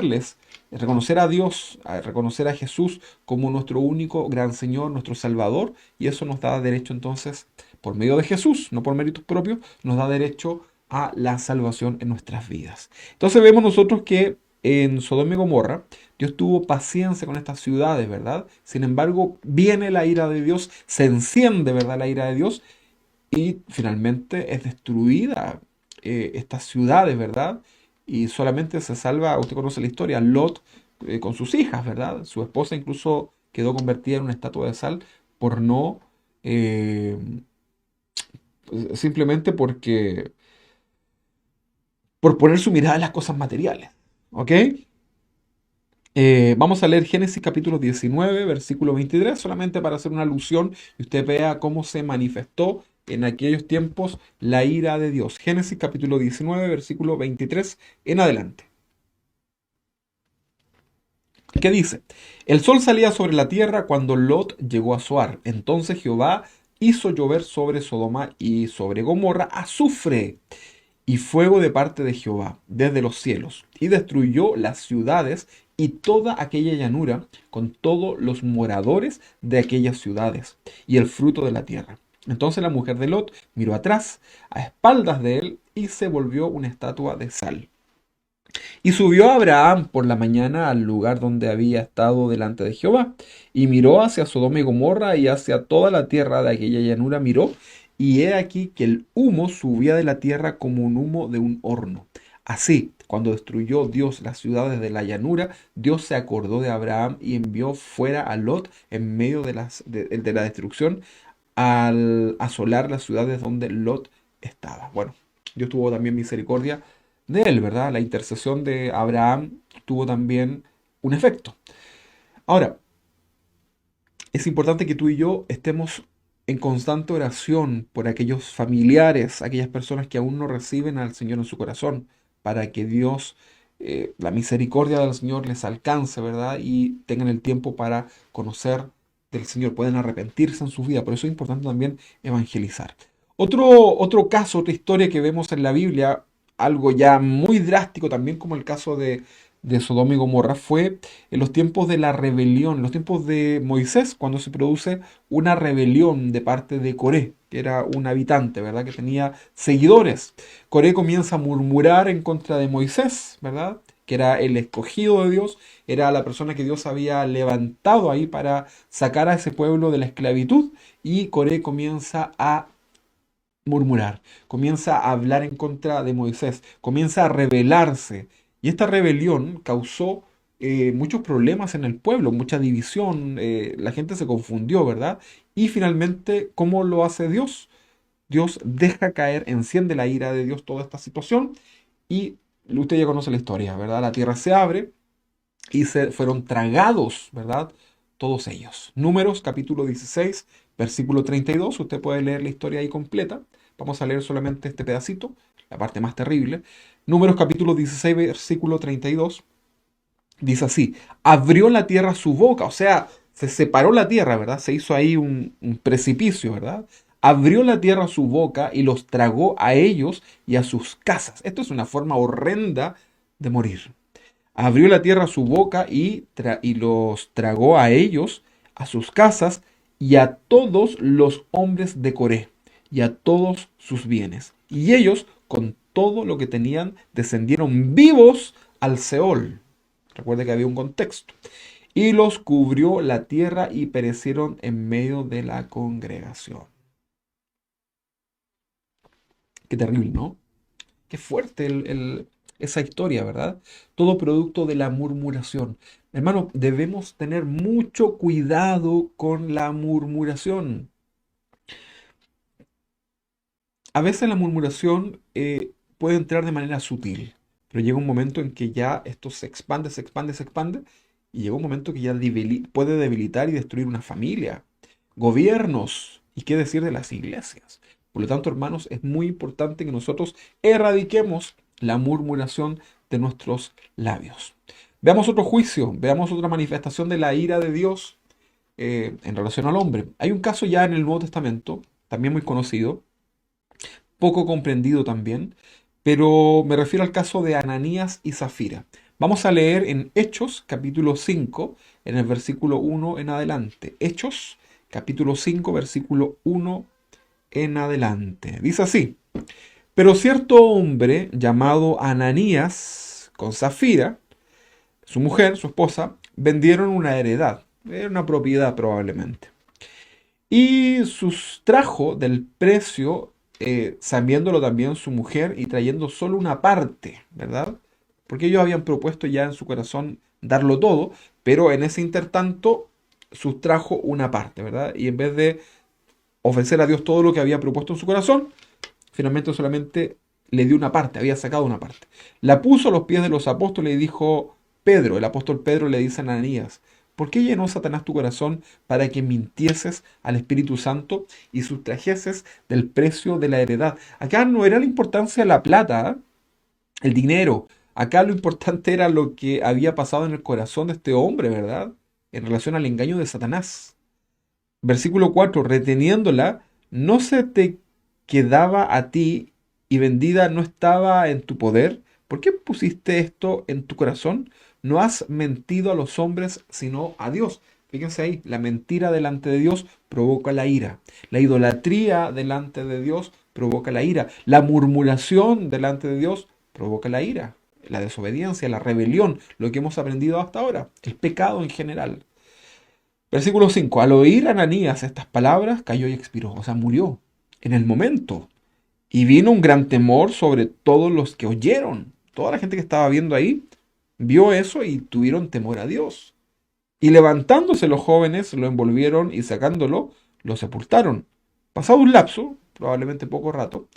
a Dios, a reconocer a Jesús como nuestro único gran Señor, nuestro Salvador, y eso nos da derecho entonces, por medio de Jesús, no por méritos propios, nos da derecho a la salvación en nuestras vidas. Entonces vemos nosotros que en Sodoma y Gomorra, Dios tuvo paciencia con estas ciudades, ¿verdad? Sin embargo, viene la ira de Dios, se enciende, ¿verdad? La ira de Dios y finalmente es destruida estas ciudades, ¿verdad? Y solamente se salva, usted conoce la historia, Lot con sus hijas, ¿verdad? Su esposa incluso quedó convertida en una estatua de sal por no, eh, simplemente por poner su mirada en las cosas materiales, ¿ok? Vamos a leer Génesis capítulo 19, versículo 23, solamente para hacer una alusión y usted vea cómo se manifestó en aquellos tiempos la ira de Dios. Génesis capítulo 19, versículo 23 en adelante. ¿Qué dice? El sol salía sobre la tierra cuando Lot llegó a Zoar. Entonces Jehová hizo llover sobre Sodoma y sobre Gomorra azufre y fuego de parte de Jehová desde los cielos, y destruyó las ciudades y toda aquella llanura con todos los moradores de aquellas ciudades y el fruto de la tierra. Entonces la mujer de Lot miró atrás, a espaldas de él, y se volvió una estatua de sal. Y subió Abraham por la mañana al lugar donde había estado delante de Jehová, y miró hacia Sodoma y Gomorra y hacia toda la tierra de aquella llanura miró, y he aquí que el humo subía de la tierra como un humo de un horno. Así, cuando destruyó Dios las ciudades de la llanura, Dios se acordó de Abraham y envió fuera a Lot en medio de la destrucción al asolar las ciudades donde Lot estaba. Bueno, Dios tuvo también misericordia de él, ¿verdad? La intercesión de Abraham tuvo también un efecto. Ahora, es importante que tú y yo estemos en constante oración por aquellos familiares, aquellas personas que aún no reciben al Señor en su corazón, para que Dios, la misericordia del Señor les alcance, ¿verdad? Y tengan el tiempo para conocer del Señor, pueden arrepentirse en su vida. Por eso es importante también evangelizar. Otro caso, otra historia que vemos en la Biblia, algo ya muy drástico también como el caso de Sodoma y Gomorra, fue en los tiempos de la rebelión, en los tiempos de Moisés, cuando se produce una rebelión de parte de Coré, que era un habitante, ¿verdad? Que tenía seguidores. Coré comienza a murmurar en contra de Moisés, ¿verdad? Que era el escogido de Dios, era la persona que Dios había levantado ahí para sacar a ese pueblo de la esclavitud, y Coré comienza a murmurar, comienza a hablar en contra de Moisés, comienza a rebelarse. Y esta rebelión causó muchos problemas en el pueblo, mucha división, la gente se confundió, ¿verdad? Y finalmente, ¿cómo lo hace Dios? Dios deja caer, enciende la ira de Dios toda esta situación y usted ya conoce la historia, ¿verdad? La tierra se abre y se fueron tragados, ¿verdad? Todos ellos. Números capítulo 16, versículo 32. Usted puede leer la historia ahí completa. Vamos a leer solamente este pedacito, la parte más terrible. Números capítulo 16, versículo 32. Dice así, abrió la tierra su boca, o sea, se separó la tierra, ¿verdad? Se hizo ahí un precipicio, ¿verdad? Abrió la tierra su boca y los tragó a ellos y a sus casas. Esto es una forma horrenda de morir. Abrió la tierra su boca y los tragó a ellos, a sus casas y a todos los hombres de Coré y a todos sus bienes. Y ellos, con todo lo que tenían, descendieron vivos al Seol. Recuerde que había un contexto. Y los cubrió la tierra y perecieron en medio de la congregación. Qué terrible, ¿no? Qué fuerte esa historia, ¿verdad? Todo producto de la murmuración. Hermano, debemos tener mucho cuidado con la murmuración. A veces la murmuración puede entrar de manera sutil, pero llega un momento en que ya esto se expande, se expande, se expande, y llega un momento que ya puede debilitar y destruir una familia, gobiernos, y qué decir de las iglesias. Por lo tanto, hermanos, es muy importante que nosotros erradiquemos la murmuración de nuestros labios. Veamos otro juicio, veamos otra manifestación de la ira de Dios en relación al hombre. Hay un caso ya en el Nuevo Testamento, también muy conocido, poco comprendido también, pero me refiero al caso de Ananías y Zafira. Vamos a leer en Hechos, capítulo 5, en el versículo 1 en adelante. Hechos, capítulo 5, versículo 1 en adelante. Dice así, pero cierto hombre llamado Ananías con Zafira, su mujer, su esposa, vendieron una heredad, era una propiedad probablemente, y sustrajo del precio, sabiéndolo también su mujer y trayendo solo una parte, ¿verdad? Porque ellos habían propuesto ya en su corazón darlo todo, pero en ese intertanto sustrajo una parte, ¿verdad? Y en vez de ofrecer a Dios todo lo que había propuesto en su corazón, finalmente solamente le dio una parte, había sacado una parte. La puso a los pies de los apóstoles y dijo Pedro, el apóstol Pedro le dice a Ananías, ¿Por qué llenó Satanás tu corazón para que mintieses al Espíritu Santo y sustrajeses del precio de la heredad? Acá no era la importancia de la plata, ¿eh? El dinero. Acá lo importante era lo que había pasado en el corazón de este hombre, ¿verdad? En relación al engaño de Satanás. Versículo 4, reteniéndola, no se te quedaba a ti y vendida no estaba en tu poder. ¿Por qué pusiste esto en tu corazón? No has mentido a los hombres, sino a Dios. Fíjense ahí, la mentira delante de Dios provoca la ira. La idolatría delante de Dios provoca la ira. La murmuración delante de Dios provoca la ira. La desobediencia, la rebelión, lo que hemos aprendido hasta ahora, el pecado en general. Versículo 5. Al oír Ananías estas palabras, cayó y expiró, o sea, murió en el momento. Y vino un gran temor sobre todos los que oyeron. Toda la gente que estaba viendo ahí vio eso y tuvieron temor a Dios. Y levantándose los jóvenes, lo envolvieron y sacándolo, lo sepultaron. Pasado un lapso, probablemente poco rato,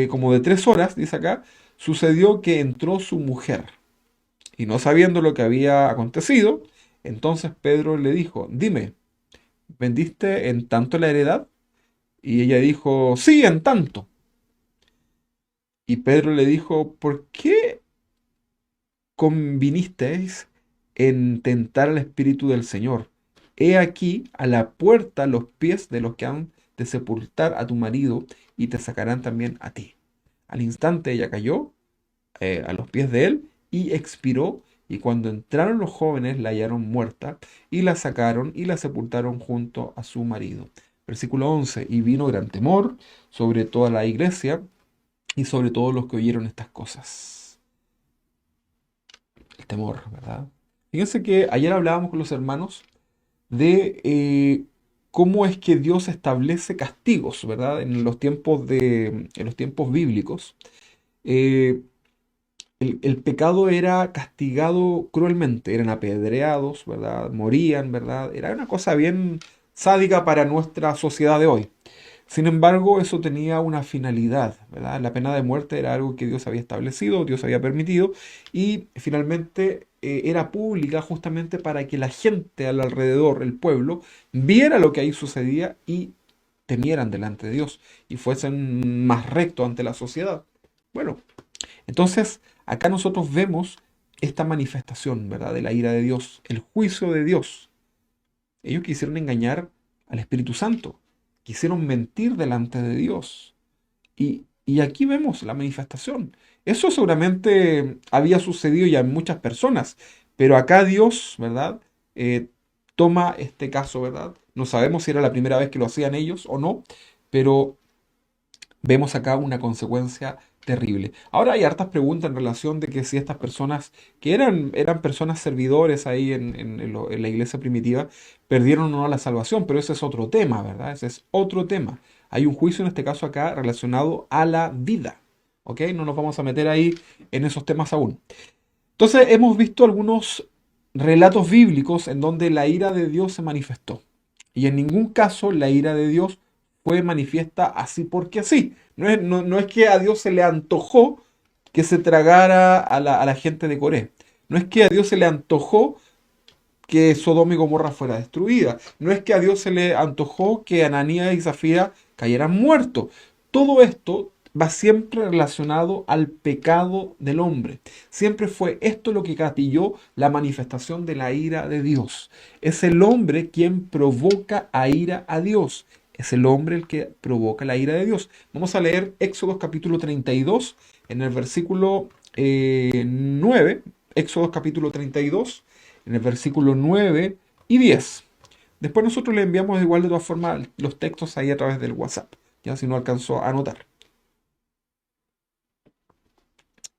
como de 3 horas, dice acá, sucedió que entró su mujer. Y no sabiendo lo que había acontecido, entonces Pedro le dijo, dime, ¿vendiste en tanto la heredad? Y ella dijo, sí, en tanto. Y Pedro le dijo, ¿por qué convinisteis en tentar al Espíritu del Señor? He aquí a la puerta los pies de los que han de sepultar a tu marido y te sacarán también a ti. Al instante ella cayó a los pies de él y expiró. Y cuando entraron los jóvenes la hallaron muerta y la sacaron y la sepultaron junto a su marido. Versículo 11. Y vino gran temor sobre toda la iglesia y sobre todos los que oyeron estas cosas. El temor, ¿verdad? Fíjense que ayer hablábamos con los hermanos de cómo es que Dios establece castigos, ¿verdad? En los tiempos bíblicos. Eh, el pecado era castigado cruelmente, eran apedreados, ¿verdad? Morían, ¿verdad? Era una cosa bien sádica para nuestra sociedad de hoy. Sin embargo, eso tenía una finalidad, ¿verdad? La pena de muerte era algo que Dios había establecido, Dios había permitido, y finalmente era pública justamente para que la gente al alrededor, el pueblo, viera lo que ahí sucedía y temieran delante de Dios y fuesen más rectos ante la sociedad. Bueno, entonces, acá nosotros vemos esta manifestación, ¿verdad? De la ira de Dios, el juicio de Dios. Ellos quisieron engañar al Espíritu Santo, quisieron mentir delante de Dios. Y aquí vemos la manifestación. Eso seguramente había sucedido ya en muchas personas, pero acá Dios, ¿verdad? Eh, Toma este caso, ¿verdad? No sabemos si era la primera vez que lo hacían ellos o no, pero vemos acá una consecuencia terrible. Ahora hay hartas preguntas en relación de que si estas personas, que eran personas servidores ahí en la iglesia primitiva, perdieron o no la salvación, pero ese es otro tema, ¿verdad? Ese es otro tema. Hay un juicio en este caso acá relacionado a la vida. ¿Ok? No nos vamos a meter ahí en esos temas aún. Entonces hemos visto algunos relatos bíblicos en donde la ira de Dios se manifestó. Y en ningún caso la ira de Dios fue manifiesta así porque así. No es que a Dios se le antojó que se tragara a la gente de Coré. No es que a Dios se le antojó que Sodoma y Gomorra fuera destruida. No es que a Dios se le antojó que Ananías y Zafira cayeran muertos. Todo esto va siempre relacionado al pecado del hombre. Siempre fue esto lo que gatilló la manifestación de la ira de Dios. Es el hombre quien provoca a ira a Dios. Es el hombre el que provoca la ira de Dios. Vamos a leer Éxodo capítulo 32 en el versículo 9. Éxodo capítulo 32 en el versículo 9 y 10. Después nosotros le enviamos igual de todas formas los textos ahí a través del WhatsApp, ya si no alcanzó a anotar.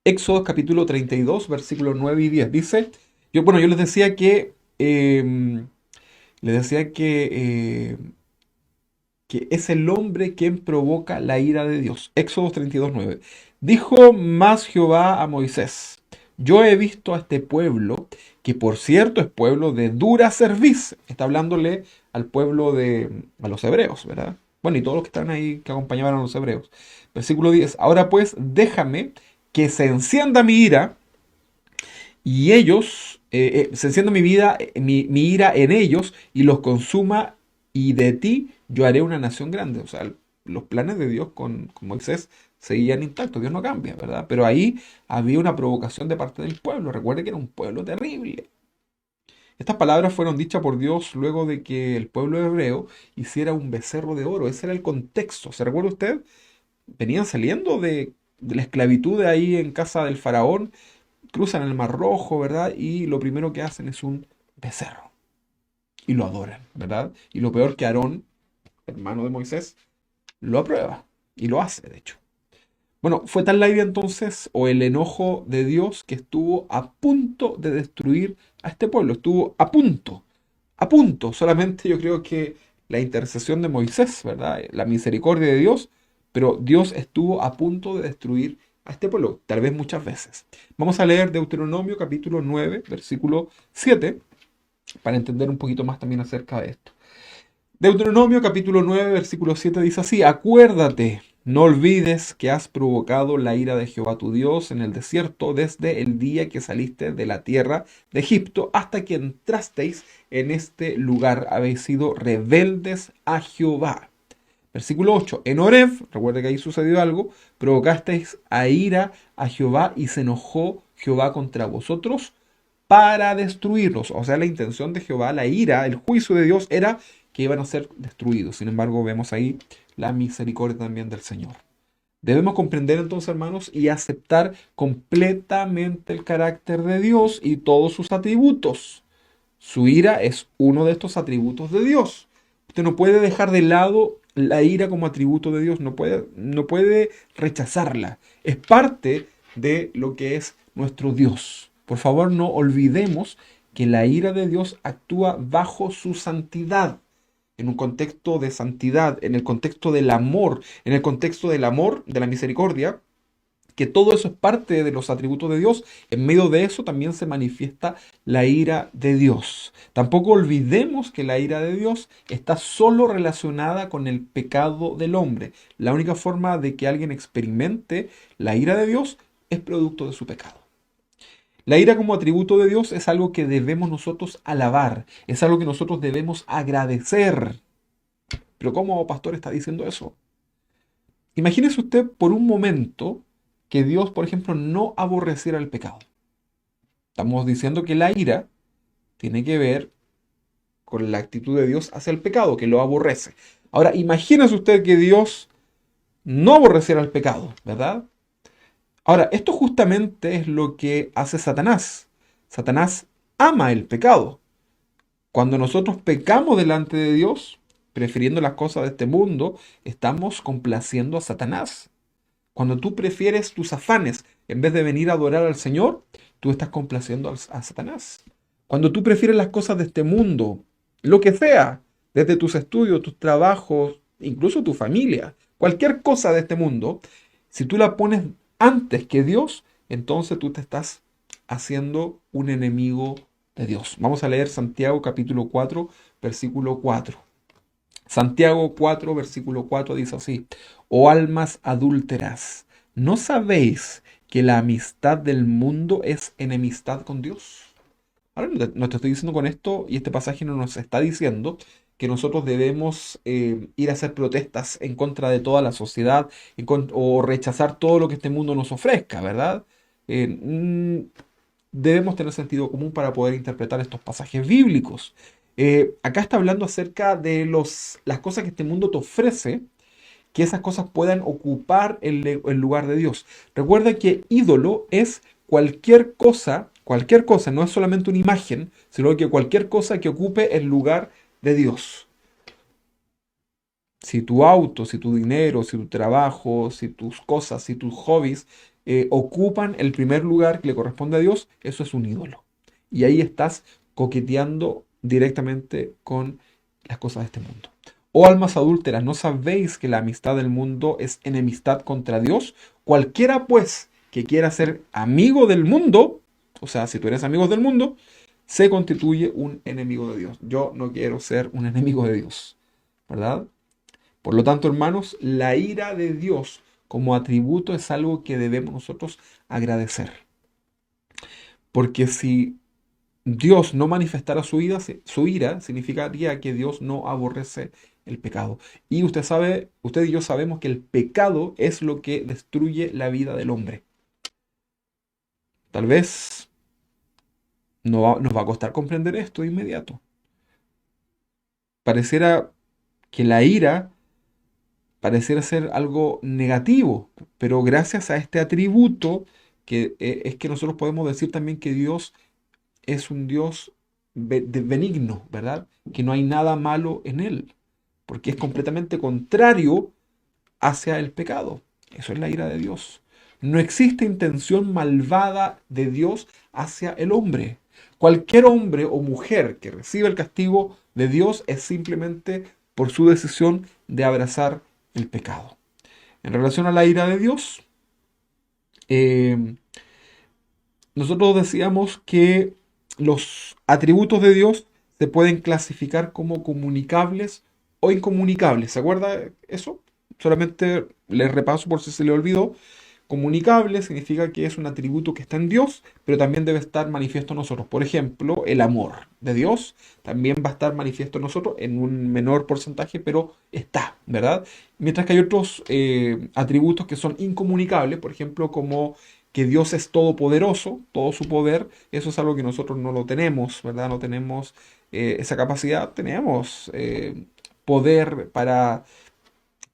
Éxodo capítulo 32, versículos 9 y 10. Dice, yo les decía que es el hombre quien provoca la ira de Dios. Éxodo 32, 9. Dijo más Jehová a Moisés, yo he visto a este pueblo, que por cierto es pueblo de dura cerviz. Está hablándole al pueblo a los hebreos, ¿verdad? Bueno, y todos los que están ahí, que acompañaban a los hebreos. Versículo 10. Ahora pues, déjame que se encienda mi ira y ellos se encienda mi vida, mi ira en ellos y los consuma, y de ti yo haré una nación grande. O sea, los planes de Dios con Moisés seguían intactos, Dios no cambia, ¿verdad? Pero ahí había una provocación de parte del pueblo. Recuerde que era un pueblo terrible. Estas palabras fueron dichas por Dios luego de que el pueblo hebreo hiciera un becerro de oro. Ese era el contexto. ¿Se recuerda usted? Venían saliendo de la esclavitud de ahí en casa del faraón, cruzan el Mar Rojo, ¿verdad? Y lo primero que hacen es un becerro. Y lo adoran, ¿verdad? Y lo peor, que Aarón, hermano de Moisés, lo aprueba. Y lo hace, de hecho. Bueno, fue tal la ira entonces, o el enojo de Dios, que estuvo a punto de destruir a este pueblo. Estuvo a punto. A punto. Solamente yo creo que la intercesión de Moisés, ¿verdad? La misericordia de Dios. Pero Dios estuvo a punto de destruir a este pueblo. Tal vez muchas veces. Vamos a leer Deuteronomio capítulo 9, versículo 7, para entender un poquito más también acerca de esto. Deuteronomio capítulo 9, versículo 7 dice así: Acuérdate, no olvides que has provocado la ira de Jehová tu Dios en el desierto desde el día que saliste de la tierra de Egipto hasta que entrasteis en este lugar. Habéis sido rebeldes a Jehová. Versículo 8. En Horeb, recuerda que ahí sucedió algo, provocasteis a ira a Jehová y se enojó Jehová contra vosotros para destruirlos. O sea, la intención de Jehová, la ira, el juicio de Dios era que iban a ser destruidos. Sin embargo, vemos ahí la misericordia también del Señor. Debemos comprender entonces, hermanos, y aceptar completamente el carácter de Dios y todos sus atributos. Su ira es uno de estos atributos de Dios. Usted no puede dejar de lado la ira como atributo de Dios, no puede rechazarla. Es parte de lo que es nuestro Dios. Por favor, no olvidemos que la ira de Dios actúa bajo su santidad, en un contexto de santidad, en el contexto del amor, en el contexto del amor, de la misericordia, que todo eso es parte de los atributos de Dios. En medio de eso también se manifiesta la ira de Dios. Tampoco olvidemos que la ira de Dios está solo relacionada con el pecado del hombre. La única forma de que alguien experimente la ira de Dios es producto de su pecado. La ira como atributo de Dios es algo que debemos nosotros alabar, es algo que nosotros debemos agradecer. Pero ¿cómo, pastor, está diciendo eso? Imagínese usted por un momento que Dios, por ejemplo, no aborreciera el pecado. Estamos diciendo que la ira tiene que ver con la actitud de Dios hacia el pecado, que lo aborrece. Ahora, imagínese usted que Dios no aborreciera el pecado, ¿verdad? Ahora, esto justamente es lo que hace Satanás. Satanás ama el pecado. Cuando nosotros pecamos delante de Dios, prefiriendo las cosas de este mundo, estamos complaciendo a Satanás. Cuando tú prefieres tus afanes en vez de venir a adorar al Señor, tú estás complaciendo a Satanás. Cuando tú prefieres las cosas de este mundo, lo que sea, desde tus estudios, tus trabajos, incluso tu familia, cualquier cosa de este mundo, si tú la pones antes que Dios, entonces tú te estás haciendo un enemigo de Dios. Vamos a leer Santiago capítulo 4, versículo 4. Santiago 4, versículo 4 dice así: Oh almas adúlteras, ¿no sabéis que la amistad del mundo es enemistad con Dios? Ahora no te estoy diciendo con esto, y este pasaje no nos está diciendo que nosotros debemos ir a hacer protestas en contra de toda la sociedad o rechazar todo lo que este mundo nos ofrezca, ¿verdad? Debemos tener sentido común para poder interpretar estos pasajes bíblicos. Acá está hablando acerca de las cosas que este mundo te ofrece, que esas cosas puedan ocupar el lugar de Dios. Recuerda que ídolo es cualquier cosa, no es solamente una imagen, sino que cualquier cosa que ocupe el lugar de Dios. Si tu auto, si tu dinero, si tu trabajo, si tus cosas, si tus hobbies ocupan el primer lugar que le corresponde a Dios, eso es un ídolo. Y ahí estás coqueteando directamente con las cosas de este mundo. Oh almas adúlteras, ¿no sabéis que la amistad del mundo es enemistad contra Dios? Cualquiera, pues, que quiera ser amigo del mundo, o sea, si tú eres amigo del mundo, se constituye un enemigo de Dios. Yo no quiero ser un enemigo de Dios, ¿verdad? Por lo tanto, hermanos, la ira de Dios como atributo es algo que debemos nosotros agradecer. Porque si Dios no manifestara su ira, significaría que Dios no aborrece el pecado. Y usted y yo sabemos que el pecado es lo que destruye la vida del hombre. Tal vez nos va a costar comprender esto de inmediato. Pareciera que la ira pareciera ser algo negativo, pero gracias a este atributo es que nosotros podemos decir también que Dios es un Dios benigno, ¿verdad? Que no hay nada malo en él, porque es completamente contrario hacia el pecado. Eso es la ira de Dios. No existe intención malvada de Dios hacia el hombre. Cualquier hombre o mujer que reciba el castigo de Dios es simplemente por su decisión de abrazar el pecado. En relación a la ira de Dios, eh, nosotros decíamos que los atributos de Dios se pueden clasificar como comunicables o incomunicables. ¿Se acuerda eso? Solamente les repaso por si se le olvidó. Comunicable significa que es un atributo que está en Dios, pero también debe estar manifiesto en nosotros. Por ejemplo, el amor de Dios también va a estar manifiesto en nosotros en un menor porcentaje, pero está, ¿verdad? Mientras que hay otros atributos que son incomunicables, por ejemplo, como que Dios es todopoderoso, todo su poder, eso es algo que nosotros no lo tenemos, ¿verdad? No tenemos esa capacidad, tenemos poder para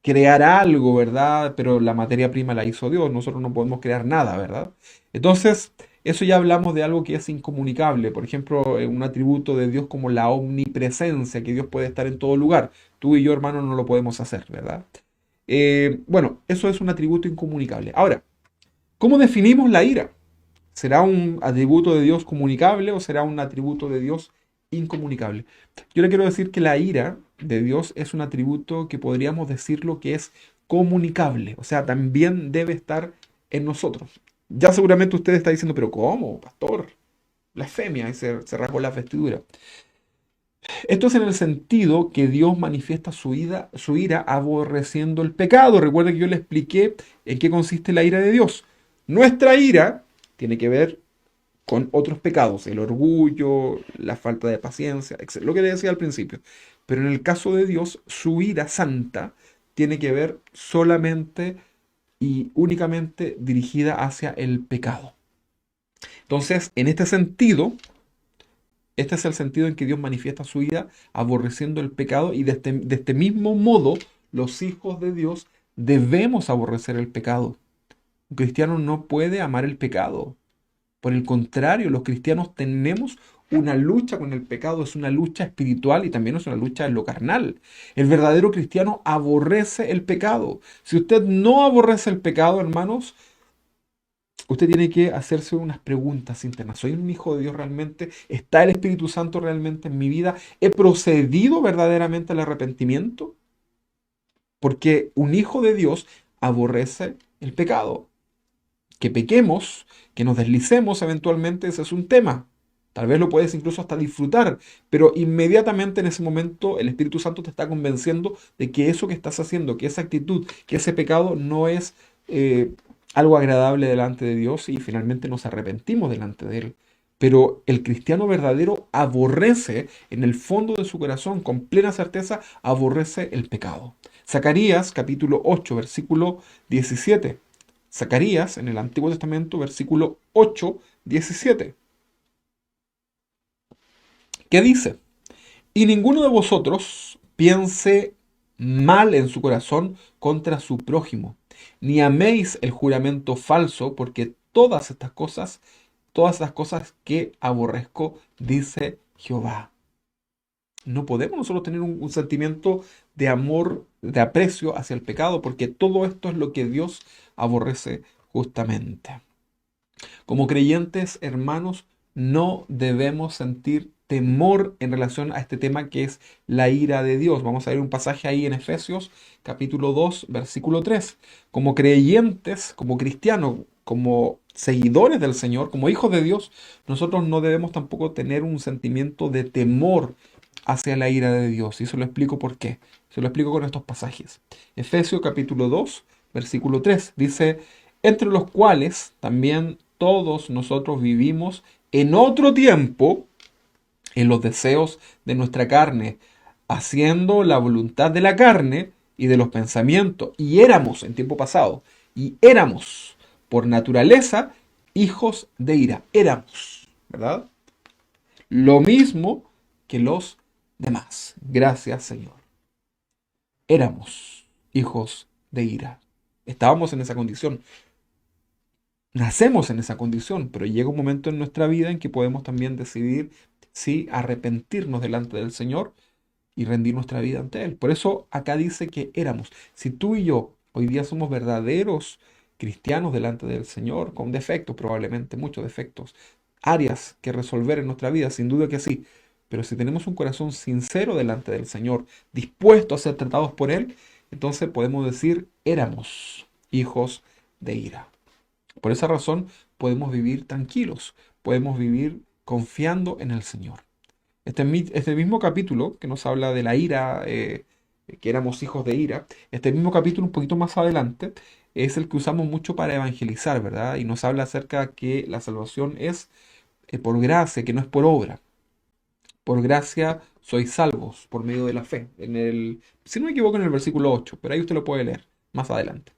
crear algo, ¿verdad? Pero la materia prima la hizo Dios, nosotros no podemos crear nada, ¿verdad? Entonces, eso ya hablamos de algo que es incomunicable, por ejemplo, un atributo de Dios como la omnipresencia, que Dios puede estar en todo lugar. Tú y yo, hermano, no lo podemos hacer, ¿verdad? Bueno, eso es un atributo incomunicable. Ahora, ¿cómo definimos la ira? ¿Será un atributo de Dios comunicable o será un atributo de Dios incomunicable? Yo le quiero decir que la ira de Dios es un atributo que podríamos decirlo que es comunicable, o sea, también debe estar en nosotros. Ya seguramente usted está diciendo, pero ¿cómo, pastor? Blasfemia, y se rasgó la vestidura. Esto es en el sentido que Dios manifiesta su ira aborreciendo el pecado. Recuerden que yo le expliqué en qué consiste la ira de Dios. Nuestra ira tiene que ver con otros pecados, el orgullo, la falta de paciencia, etc. Lo que le decía al principio. Pero en el caso de Dios, su ira santa tiene que ver solamente y únicamente dirigida hacia el pecado. Entonces, en este sentido, este es el sentido en que Dios manifiesta su ira aborreciendo el pecado y de este mismo modo los hijos de Dios debemos aborrecer el pecado. Un cristiano no puede amar el pecado. Por el contrario, los cristianos tenemos una lucha con el pecado, es una lucha espiritual y también es una lucha en lo carnal. El verdadero cristiano aborrece el pecado. Si usted no aborrece el pecado, hermanos, usted tiene que hacerse unas preguntas internas. ¿Soy un hijo de Dios realmente? ¿Está el Espíritu Santo realmente en mi vida? ¿He procedido verdaderamente al arrepentimiento? Porque un hijo de Dios aborrece el pecado. Que pequemos, que nos deslicemos eventualmente, ese es un tema. Tal vez lo puedes incluso hasta disfrutar, pero inmediatamente en ese momento el Espíritu Santo te está convenciendo de que eso que estás haciendo, que esa actitud, que ese pecado no es algo agradable delante de Dios y finalmente nos arrepentimos delante de Él. Pero el cristiano verdadero aborrece en el fondo de su corazón, con plena certeza, aborrece el pecado. Zacarías capítulo 8, versículo 17. Zacarías, en el Antiguo Testamento, versículo 8, 17. ¿Qué dice? Y ninguno de vosotros piense mal en su corazón contra su prójimo, ni améis el juramento falso, porque todas estas cosas que aborrezco, dice Jehová. No podemos nosotros tener un sentimiento de amor, de aprecio hacia el pecado, porque todo esto es lo que Dios aborrece justamente. Como creyentes, hermanos, no debemos sentir temor en relación a este tema que es la ira de Dios. Vamos a ver un pasaje ahí en Efesios capítulo 2, versículo 3. Como creyentes, como cristianos, como seguidores del Señor, como hijos de Dios, nosotros no debemos tampoco tener un sentimiento de temor hacia la ira de Dios. Y eso lo explico por qué. Se lo explico con estos pasajes. Efesios capítulo 2, versículo 3 dice, entre los cuales también todos nosotros vivimos en otro tiempo, en los deseos de nuestra carne, haciendo la voluntad de la carne y de los pensamientos. Y éramos, en tiempo pasado, y éramos, por naturaleza, hijos de ira. Éramos, ¿verdad? Lo mismo que los demás. Gracias, Señor. Éramos hijos de ira. Estábamos en esa condición. Nacemos en esa condición, pero llega un momento en nuestra vida en que podemos también decidir si arrepentirnos delante del Señor y rendir nuestra vida ante Él. Por eso acá dice que éramos. Si tú y yo hoy día somos verdaderos cristianos delante del Señor, con defectos probablemente, muchos defectos, áreas que resolver en nuestra vida, sin duda que sí. Pero si tenemos un corazón sincero delante del Señor, dispuesto a ser tratados por Él, entonces podemos decir, éramos hijos de ira. Por esa razón podemos vivir tranquilos, podemos vivir confiando en el Señor. Este mismo capítulo que nos habla de la ira, que éramos hijos de ira, este mismo capítulo un poquito más adelante es el que usamos mucho para evangelizar, ¿verdad? Y nos habla acerca que la salvación es por gracia, que no es por obra. Por gracia sois salvos por medio de la fe. Si no me equivoco, en el versículo 8, pero ahí usted lo puede leer más adelante.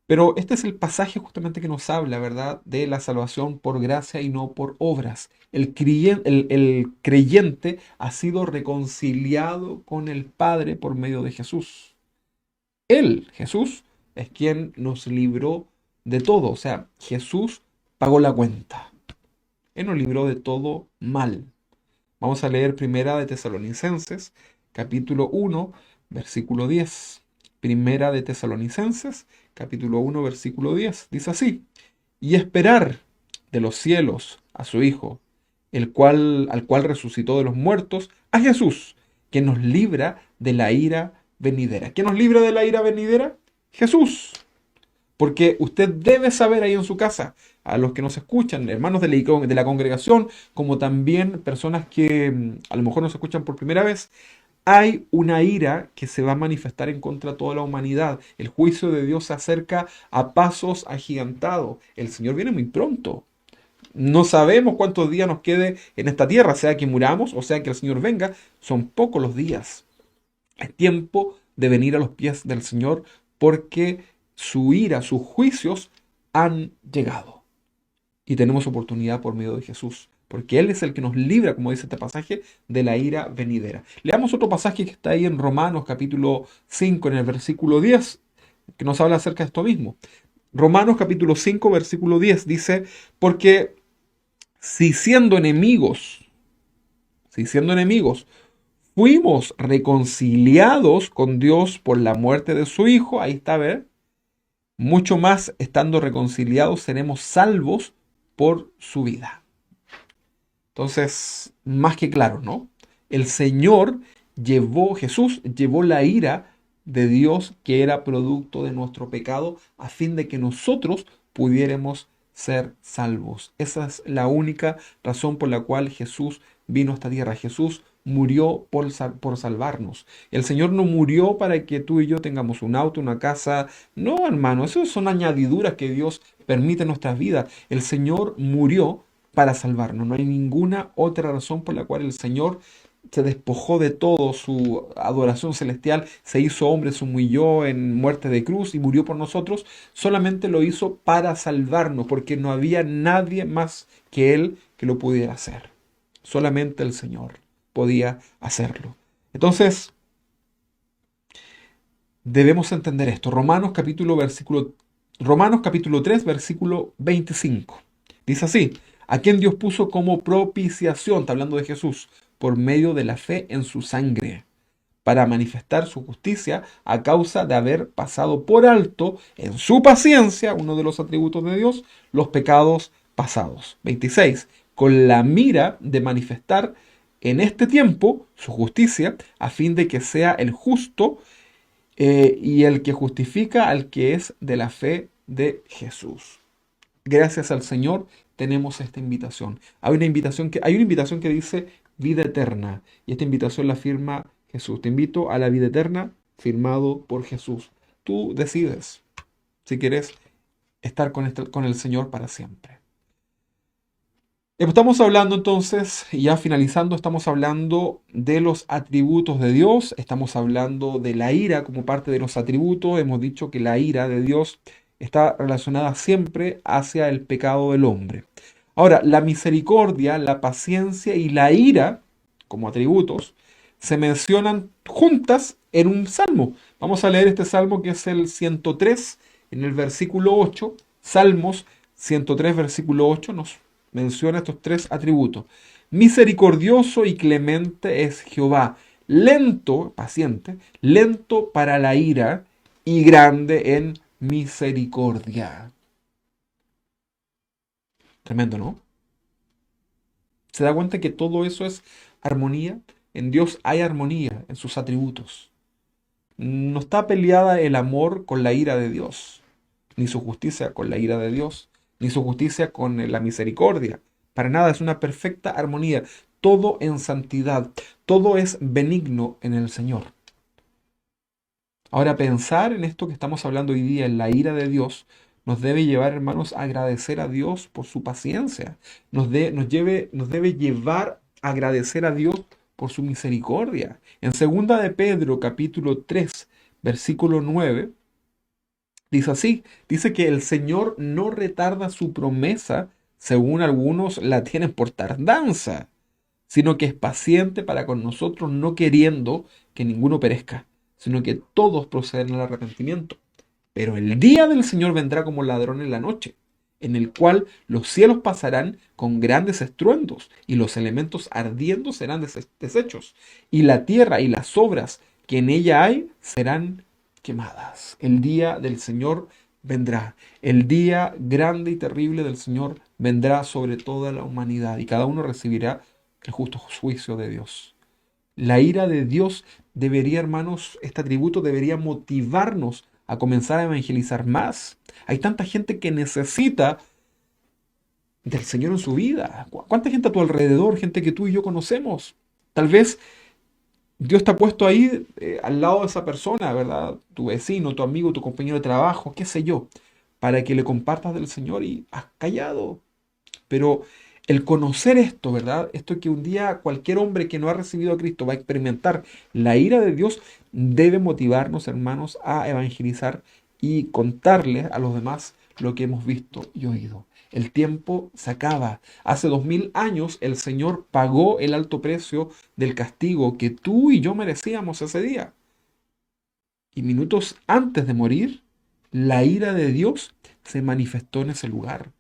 Pero este es el pasaje justamente que nos habla, ¿verdad?, de la salvación por gracia y no por obras. El creyente ha sido reconciliado con el Padre por medio de Jesús. Él, Jesús, es quien nos libró de todo. O sea, Jesús pagó la cuenta. Él nos libró de todo mal. Vamos a leer Primera de Tesalonicenses, capítulo 1, versículo 10. Primera de Tesalonicenses, capítulo 1, versículo 10. Dice así: y esperar de los cielos a su Hijo, al cual resucitó de los muertos, a Jesús, que nos libra de la ira venidera. ¿Quién nos libra de la ira venidera? Jesús. Porque usted debe saber ahí en su casa, a los que nos escuchan, hermanos de la congregación, como también personas que a lo mejor nos escuchan por primera vez, hay una ira que se va a manifestar en contra de toda la humanidad. El juicio de Dios se acerca a pasos agigantados. El Señor viene muy pronto. No sabemos cuántos días nos quede en esta tierra, sea que muramos o sea que el Señor venga. Son pocos los días. Es tiempo de venir a los pies del Señor porque su ira, sus juicios han llegado. Y tenemos oportunidad por medio de Jesús, porque Él es el que nos libra, como dice este pasaje, de la ira venidera. Leamos otro pasaje que está ahí en Romanos capítulo 5, en el versículo 10, que nos habla acerca de esto mismo. Romanos capítulo 5, versículo 10 dice, porque si siendo enemigos, fuimos reconciliados con Dios por la muerte de su Hijo, ahí está, a ver, mucho más estando reconciliados seremos salvos por su vida. Entonces, más que claro, ¿no? El Señor Jesús llevó la ira de Dios que era producto de nuestro pecado a fin de que nosotros pudiéramos ser salvos. Esa es la única razón por la cual Jesús vino a esta tierra. Jesús murió por salvarnos. El Señor no murió para que tú y yo tengamos un auto, una casa. No, hermano, eso son añadiduras que Dios permite en nuestras vidas. El Señor murió para salvarnos. No hay ninguna otra razón por la cual el Señor se despojó de todo su adoración celestial, se hizo hombre, se humilló en muerte de cruz y murió por nosotros. Solamente lo hizo para salvarnos, porque no había nadie más que Él que lo pudiera hacer. Solamente el Señor podía hacerlo. Entonces, debemos entender esto. Romanos capítulo 3, versículo 25. Dice así: a quien Dios puso como propiciación, está hablando de Jesús, por medio de la fe en su sangre, para manifestar su justicia a causa de haber pasado por alto en su paciencia, uno de los atributos de Dios, los pecados pasados. 26. Con la mira de manifestar en este tiempo su justicia, a fin de que sea el justo y el que justifica al que es de la fe de Jesús. Gracias al Señor tenemos esta invitación. Hay una invitación que dice vida eterna, y esta invitación la firma Jesús. Te invito a la vida eterna firmado por Jesús. Tú decides si quieres estar con el Señor para siempre. Estamos hablando entonces, y ya finalizando, estamos hablando de los atributos de Dios, estamos hablando de la ira como parte de los atributos, hemos dicho que la ira de Dios está relacionada siempre hacia el pecado del hombre. Ahora, la misericordia, la paciencia y la ira como atributos se mencionan juntas en un salmo. Vamos a leer este salmo que es el 103 en el versículo 8. Salmos 103, versículo 8 nos menciona estos tres atributos. Misericordioso y clemente es Jehová, lento, paciente, lento para la ira y grande en misericordia. Tremendo, ¿no? ¿Se da cuenta que todo eso es armonía? En Dios hay armonía en sus atributos. No está peleada el amor con la ira de Dios, ni su justicia con la ira de Dios, ni su justicia con la misericordia. Para nada, es una perfecta armonía. Todo en santidad, todo es benigno en el Señor. Ahora, pensar en esto que estamos hablando hoy día, en la ira de Dios, nos debe llevar, hermanos, a agradecer a Dios por su paciencia. Nos debe llevar a agradecer a Dios por su misericordia. En segunda de Pedro, capítulo 3, versículo 9, dice así, dice que el Señor no retarda su promesa, según algunos la tienen por tardanza, sino que es paciente para con nosotros, no queriendo que ninguno perezca, sino que todos proceden al arrepentimiento. Pero el día del Señor vendrá como ladrón en la noche, en el cual los cielos pasarán con grandes estruendos, y los elementos ardiendo serán deshechos, y la tierra y las obras que en ella hay serán quemadas. El día del Señor vendrá. El día grande y terrible del Señor vendrá sobre toda la humanidad, y cada uno recibirá el justo juicio de Dios. La ira de Dios debería, hermanos, este atributo debería motivarnos a comenzar a evangelizar más. Hay tanta gente que necesita del Señor en su vida. ¿Cuánta gente a tu alrededor, gente que tú y yo conocemos? Tal vez Dios te ha puesto ahí al lado de esa persona, ¿verdad? Tu vecino, tu amigo, tu compañero de trabajo, qué sé yo, para que le compartas del Señor y has callado. Pero el conocer esto, ¿verdad? Esto que un día cualquier hombre que no ha recibido a Cristo va a experimentar la ira de Dios, debe motivarnos, hermanos, a evangelizar y contarles a los demás lo que hemos visto y oído. El tiempo se acaba. Hace 2000 años el Señor pagó el alto precio del castigo que tú y yo merecíamos ese día. Y minutos antes de morir, la ira de Dios se manifestó en ese lugar.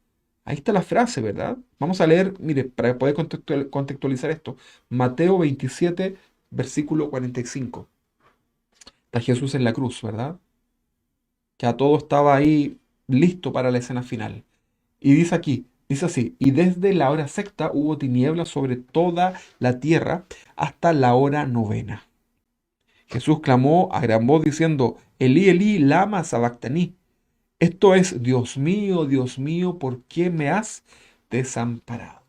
Ahí está la frase, ¿verdad? Vamos a leer, mire, para poder contextualizar esto. Mateo 27, versículo 45. Está Jesús en la cruz, ¿verdad? Ya todo estaba ahí listo para la escena final. Y dice aquí, dice así, y desde la hora sexta hubo tinieblas sobre toda la tierra hasta la hora novena. Jesús clamó a gran voz diciendo, Elí, Elí, lama sabactaní. Esto es, Dios mío, ¿por qué me has desamparado?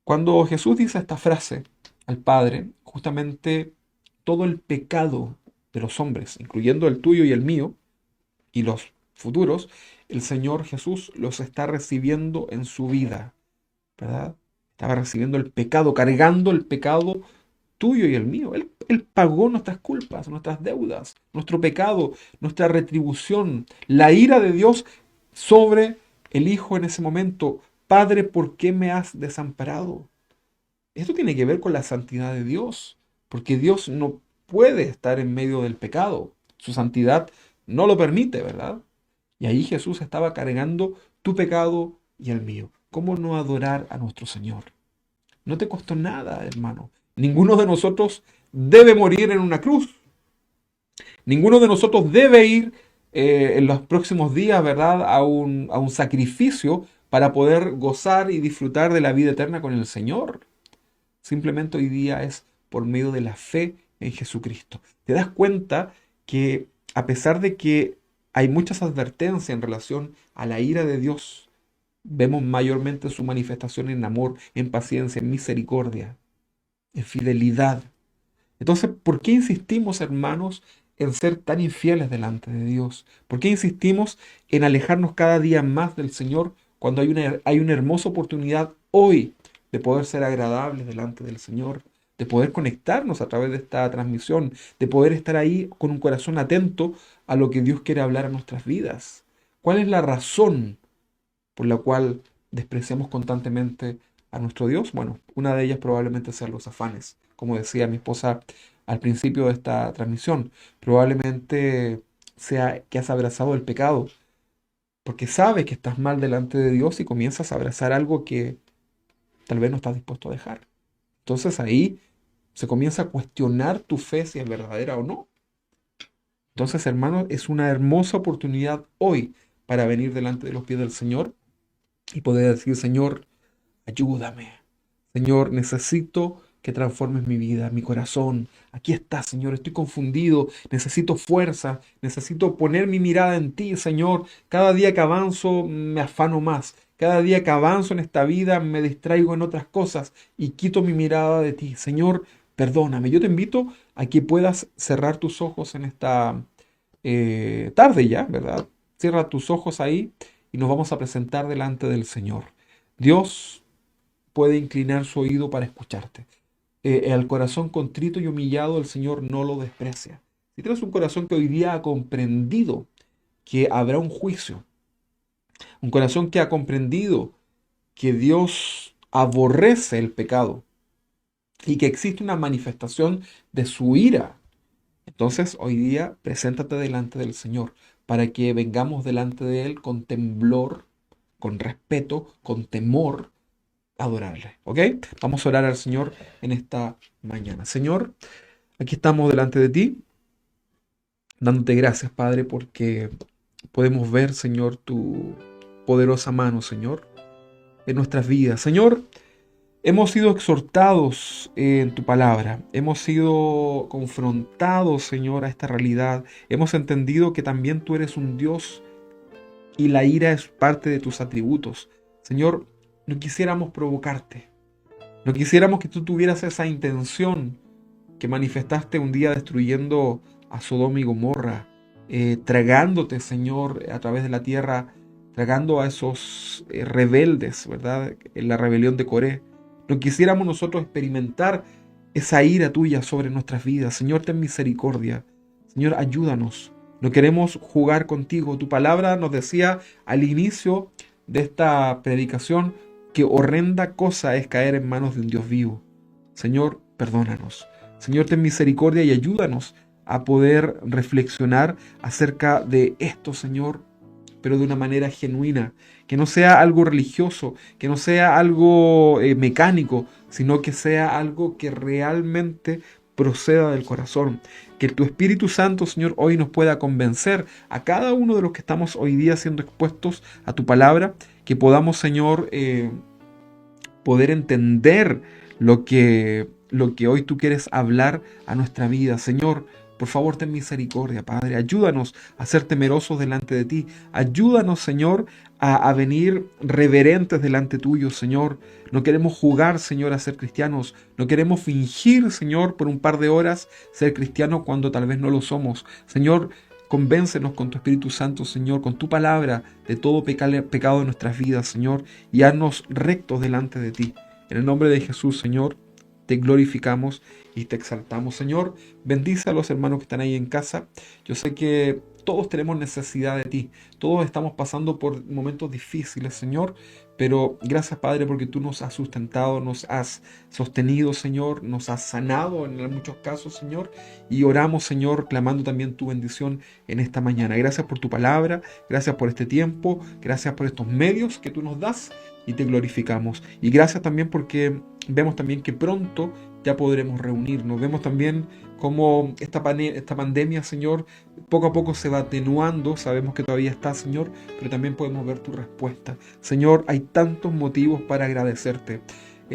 Cuando Jesús dice esta frase al Padre, justamente todo el pecado de los hombres, incluyendo el tuyo y el mío, y los futuros, el Señor Jesús los está recibiendo en su vida, ¿verdad? Estaba recibiendo el pecado, cargando el pecado tuyo y el mío. Él pagó nuestras culpas, nuestras deudas, nuestro pecado, nuestra retribución, la ira de Dios sobre el Hijo en ese momento. Padre, ¿por qué me has desamparado? Esto tiene que ver con la santidad de Dios, porque Dios no puede estar en medio del pecado. Su santidad no lo permite, ¿verdad? Y ahí Jesús estaba cargando tu pecado y el mío. ¿Cómo no adorar a nuestro Señor? No te costó nada, hermano. Ninguno de nosotros debe morir en una cruz. Ninguno de nosotros debe ir en los próximos días, ¿verdad?, a un sacrificio para poder gozar y disfrutar de la vida eterna con el Señor. Simplemente hoy día es por medio de la fe en Jesucristo. ¿Te das cuenta que a pesar de que hay muchas advertencias en relación a la ira de Dios, vemos mayormente su manifestación en amor, en paciencia, en misericordia, en fidelidad? Entonces, ¿por qué insistimos, hermanos, en ser tan infieles delante de Dios? ¿Por qué insistimos en alejarnos cada día más del Señor cuando hay una hermosa oportunidad hoy de poder ser agradables delante del Señor, de poder conectarnos a través de esta transmisión, de poder estar ahí con un corazón atento a lo que Dios quiere hablar a nuestras vidas. ¿Cuál es la razón por la cual despreciamos constantemente a nuestro Dios? Bueno, una de ellas probablemente sean los afanes, como decía mi esposa al principio de esta transmisión. Probablemente sea que has abrazado el pecado, porque sabes que estás mal delante de Dios y comienzas a abrazar algo que tal vez no estás dispuesto a dejar. Entonces ahí se comienza a cuestionar tu fe si es verdadera o no. Entonces, hermano, es una hermosa oportunidad hoy para venir delante de los pies del Señor y poder decir, Señor, ayúdame. Señor, necesito que transformes mi vida, mi corazón. Aquí está, Señor, estoy confundido, necesito fuerza, necesito poner mi mirada en ti, Señor. Cada día que avanzo me afano más. Cada día que avanzo en esta vida me distraigo en otras cosas y quito mi mirada de ti. Señor, perdóname. Yo te invito a que puedas cerrar tus ojos en esta tarde ya, ¿verdad? Cierra tus ojos ahí y nos vamos a presentar delante del Señor. Dios puede inclinar su oído para escucharte. El corazón contrito y humillado el Señor no lo desprecia. Si tienes un corazón que hoy día ha comprendido que habrá un juicio, un corazón que ha comprendido que Dios aborrece el pecado y que existe una manifestación de su ira, entonces hoy día preséntate delante del Señor para que vengamos delante de Él con temblor, con respeto, con temor, adorarle. ¿Ok? Vamos a orar al Señor en esta mañana. Señor, aquí estamos delante de ti, dándote gracias, Padre, porque podemos ver, Señor, tu poderosa mano, Señor, en nuestras vidas. Señor, hemos sido exhortados en tu palabra, hemos sido confrontados, Señor, a esta realidad. Hemos entendido que también tú eres un Dios y la ira es parte de tus atributos. Señor, no quisiéramos provocarte. No quisiéramos que tú tuvieras esa intención que manifestaste un día destruyendo a Sodoma y Gomorra, tragándote, Señor, a través de la tierra, tragando a esos rebeldes, ¿verdad? En la rebelión de Coré. No quisiéramos nosotros experimentar esa ira tuya sobre nuestras vidas. Señor, ten misericordia. Señor, ayúdanos. No queremos jugar contigo. Tu palabra nos decía al inicio de esta predicación que horrenda cosa es caer en manos de un Dios vivo. Señor, perdónanos. Señor, ten misericordia y ayúdanos a poder reflexionar acerca de esto, Señor, pero de una manera genuina, que no sea algo religioso, que no sea algo mecánico, sino que sea algo que realmente proceda del corazón. Que tu Espíritu Santo, Señor, hoy nos pueda convencer a cada uno de los que estamos hoy día siendo expuestos a tu palabra, que podamos, Señor, poder entender lo que hoy tú quieres hablar a nuestra vida. Señor, por favor, ten misericordia, Padre. Ayúdanos a ser temerosos delante de ti. Ayúdanos, Señor, a venir reverentes delante tuyo, Señor. No queremos jugar, Señor, a ser cristianos. No queremos fingir, Señor, por un par de horas ser cristianos cuando tal vez no lo somos. Señor, convéncenos con tu Espíritu Santo, Señor, con tu palabra de todo pecado de nuestras vidas, Señor, y haznos rectos delante de ti. En el nombre de Jesús, Señor, te glorificamos y te exaltamos. Señor, bendice a los hermanos que están ahí en casa. Yo sé que todos tenemos necesidad de ti. Todos estamos pasando por momentos difíciles, Señor. Pero gracias, Padre, porque tú nos has sustentado, nos has sostenido, Señor. Nos has sanado en muchos casos, Señor. Y oramos, Señor, clamando también tu bendición en esta mañana. Gracias por tu palabra. Gracias por este tiempo. Gracias por estos medios que tú nos das. Y te glorificamos. Y gracias también porque vemos también que pronto ya podremos reunirnos. Vemos también cómo esta pandemia, Señor, poco a poco se va atenuando. Sabemos que todavía está, Señor, pero también podemos ver tu respuesta. Señor, hay tantos motivos para agradecerte.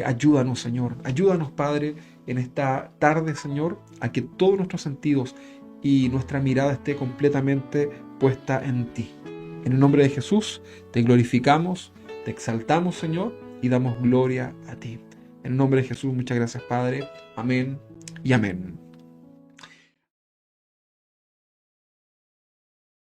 Ayúdanos, Señor. Ayúdanos, Padre, en esta tarde, Señor, a que todos nuestros sentidos y nuestra mirada esté completamente puesta en ti. En el nombre de Jesús, te glorificamos, te exaltamos, Señor, y damos gloria a ti. En el nombre de Jesús, muchas gracias, Padre. Amén y amén.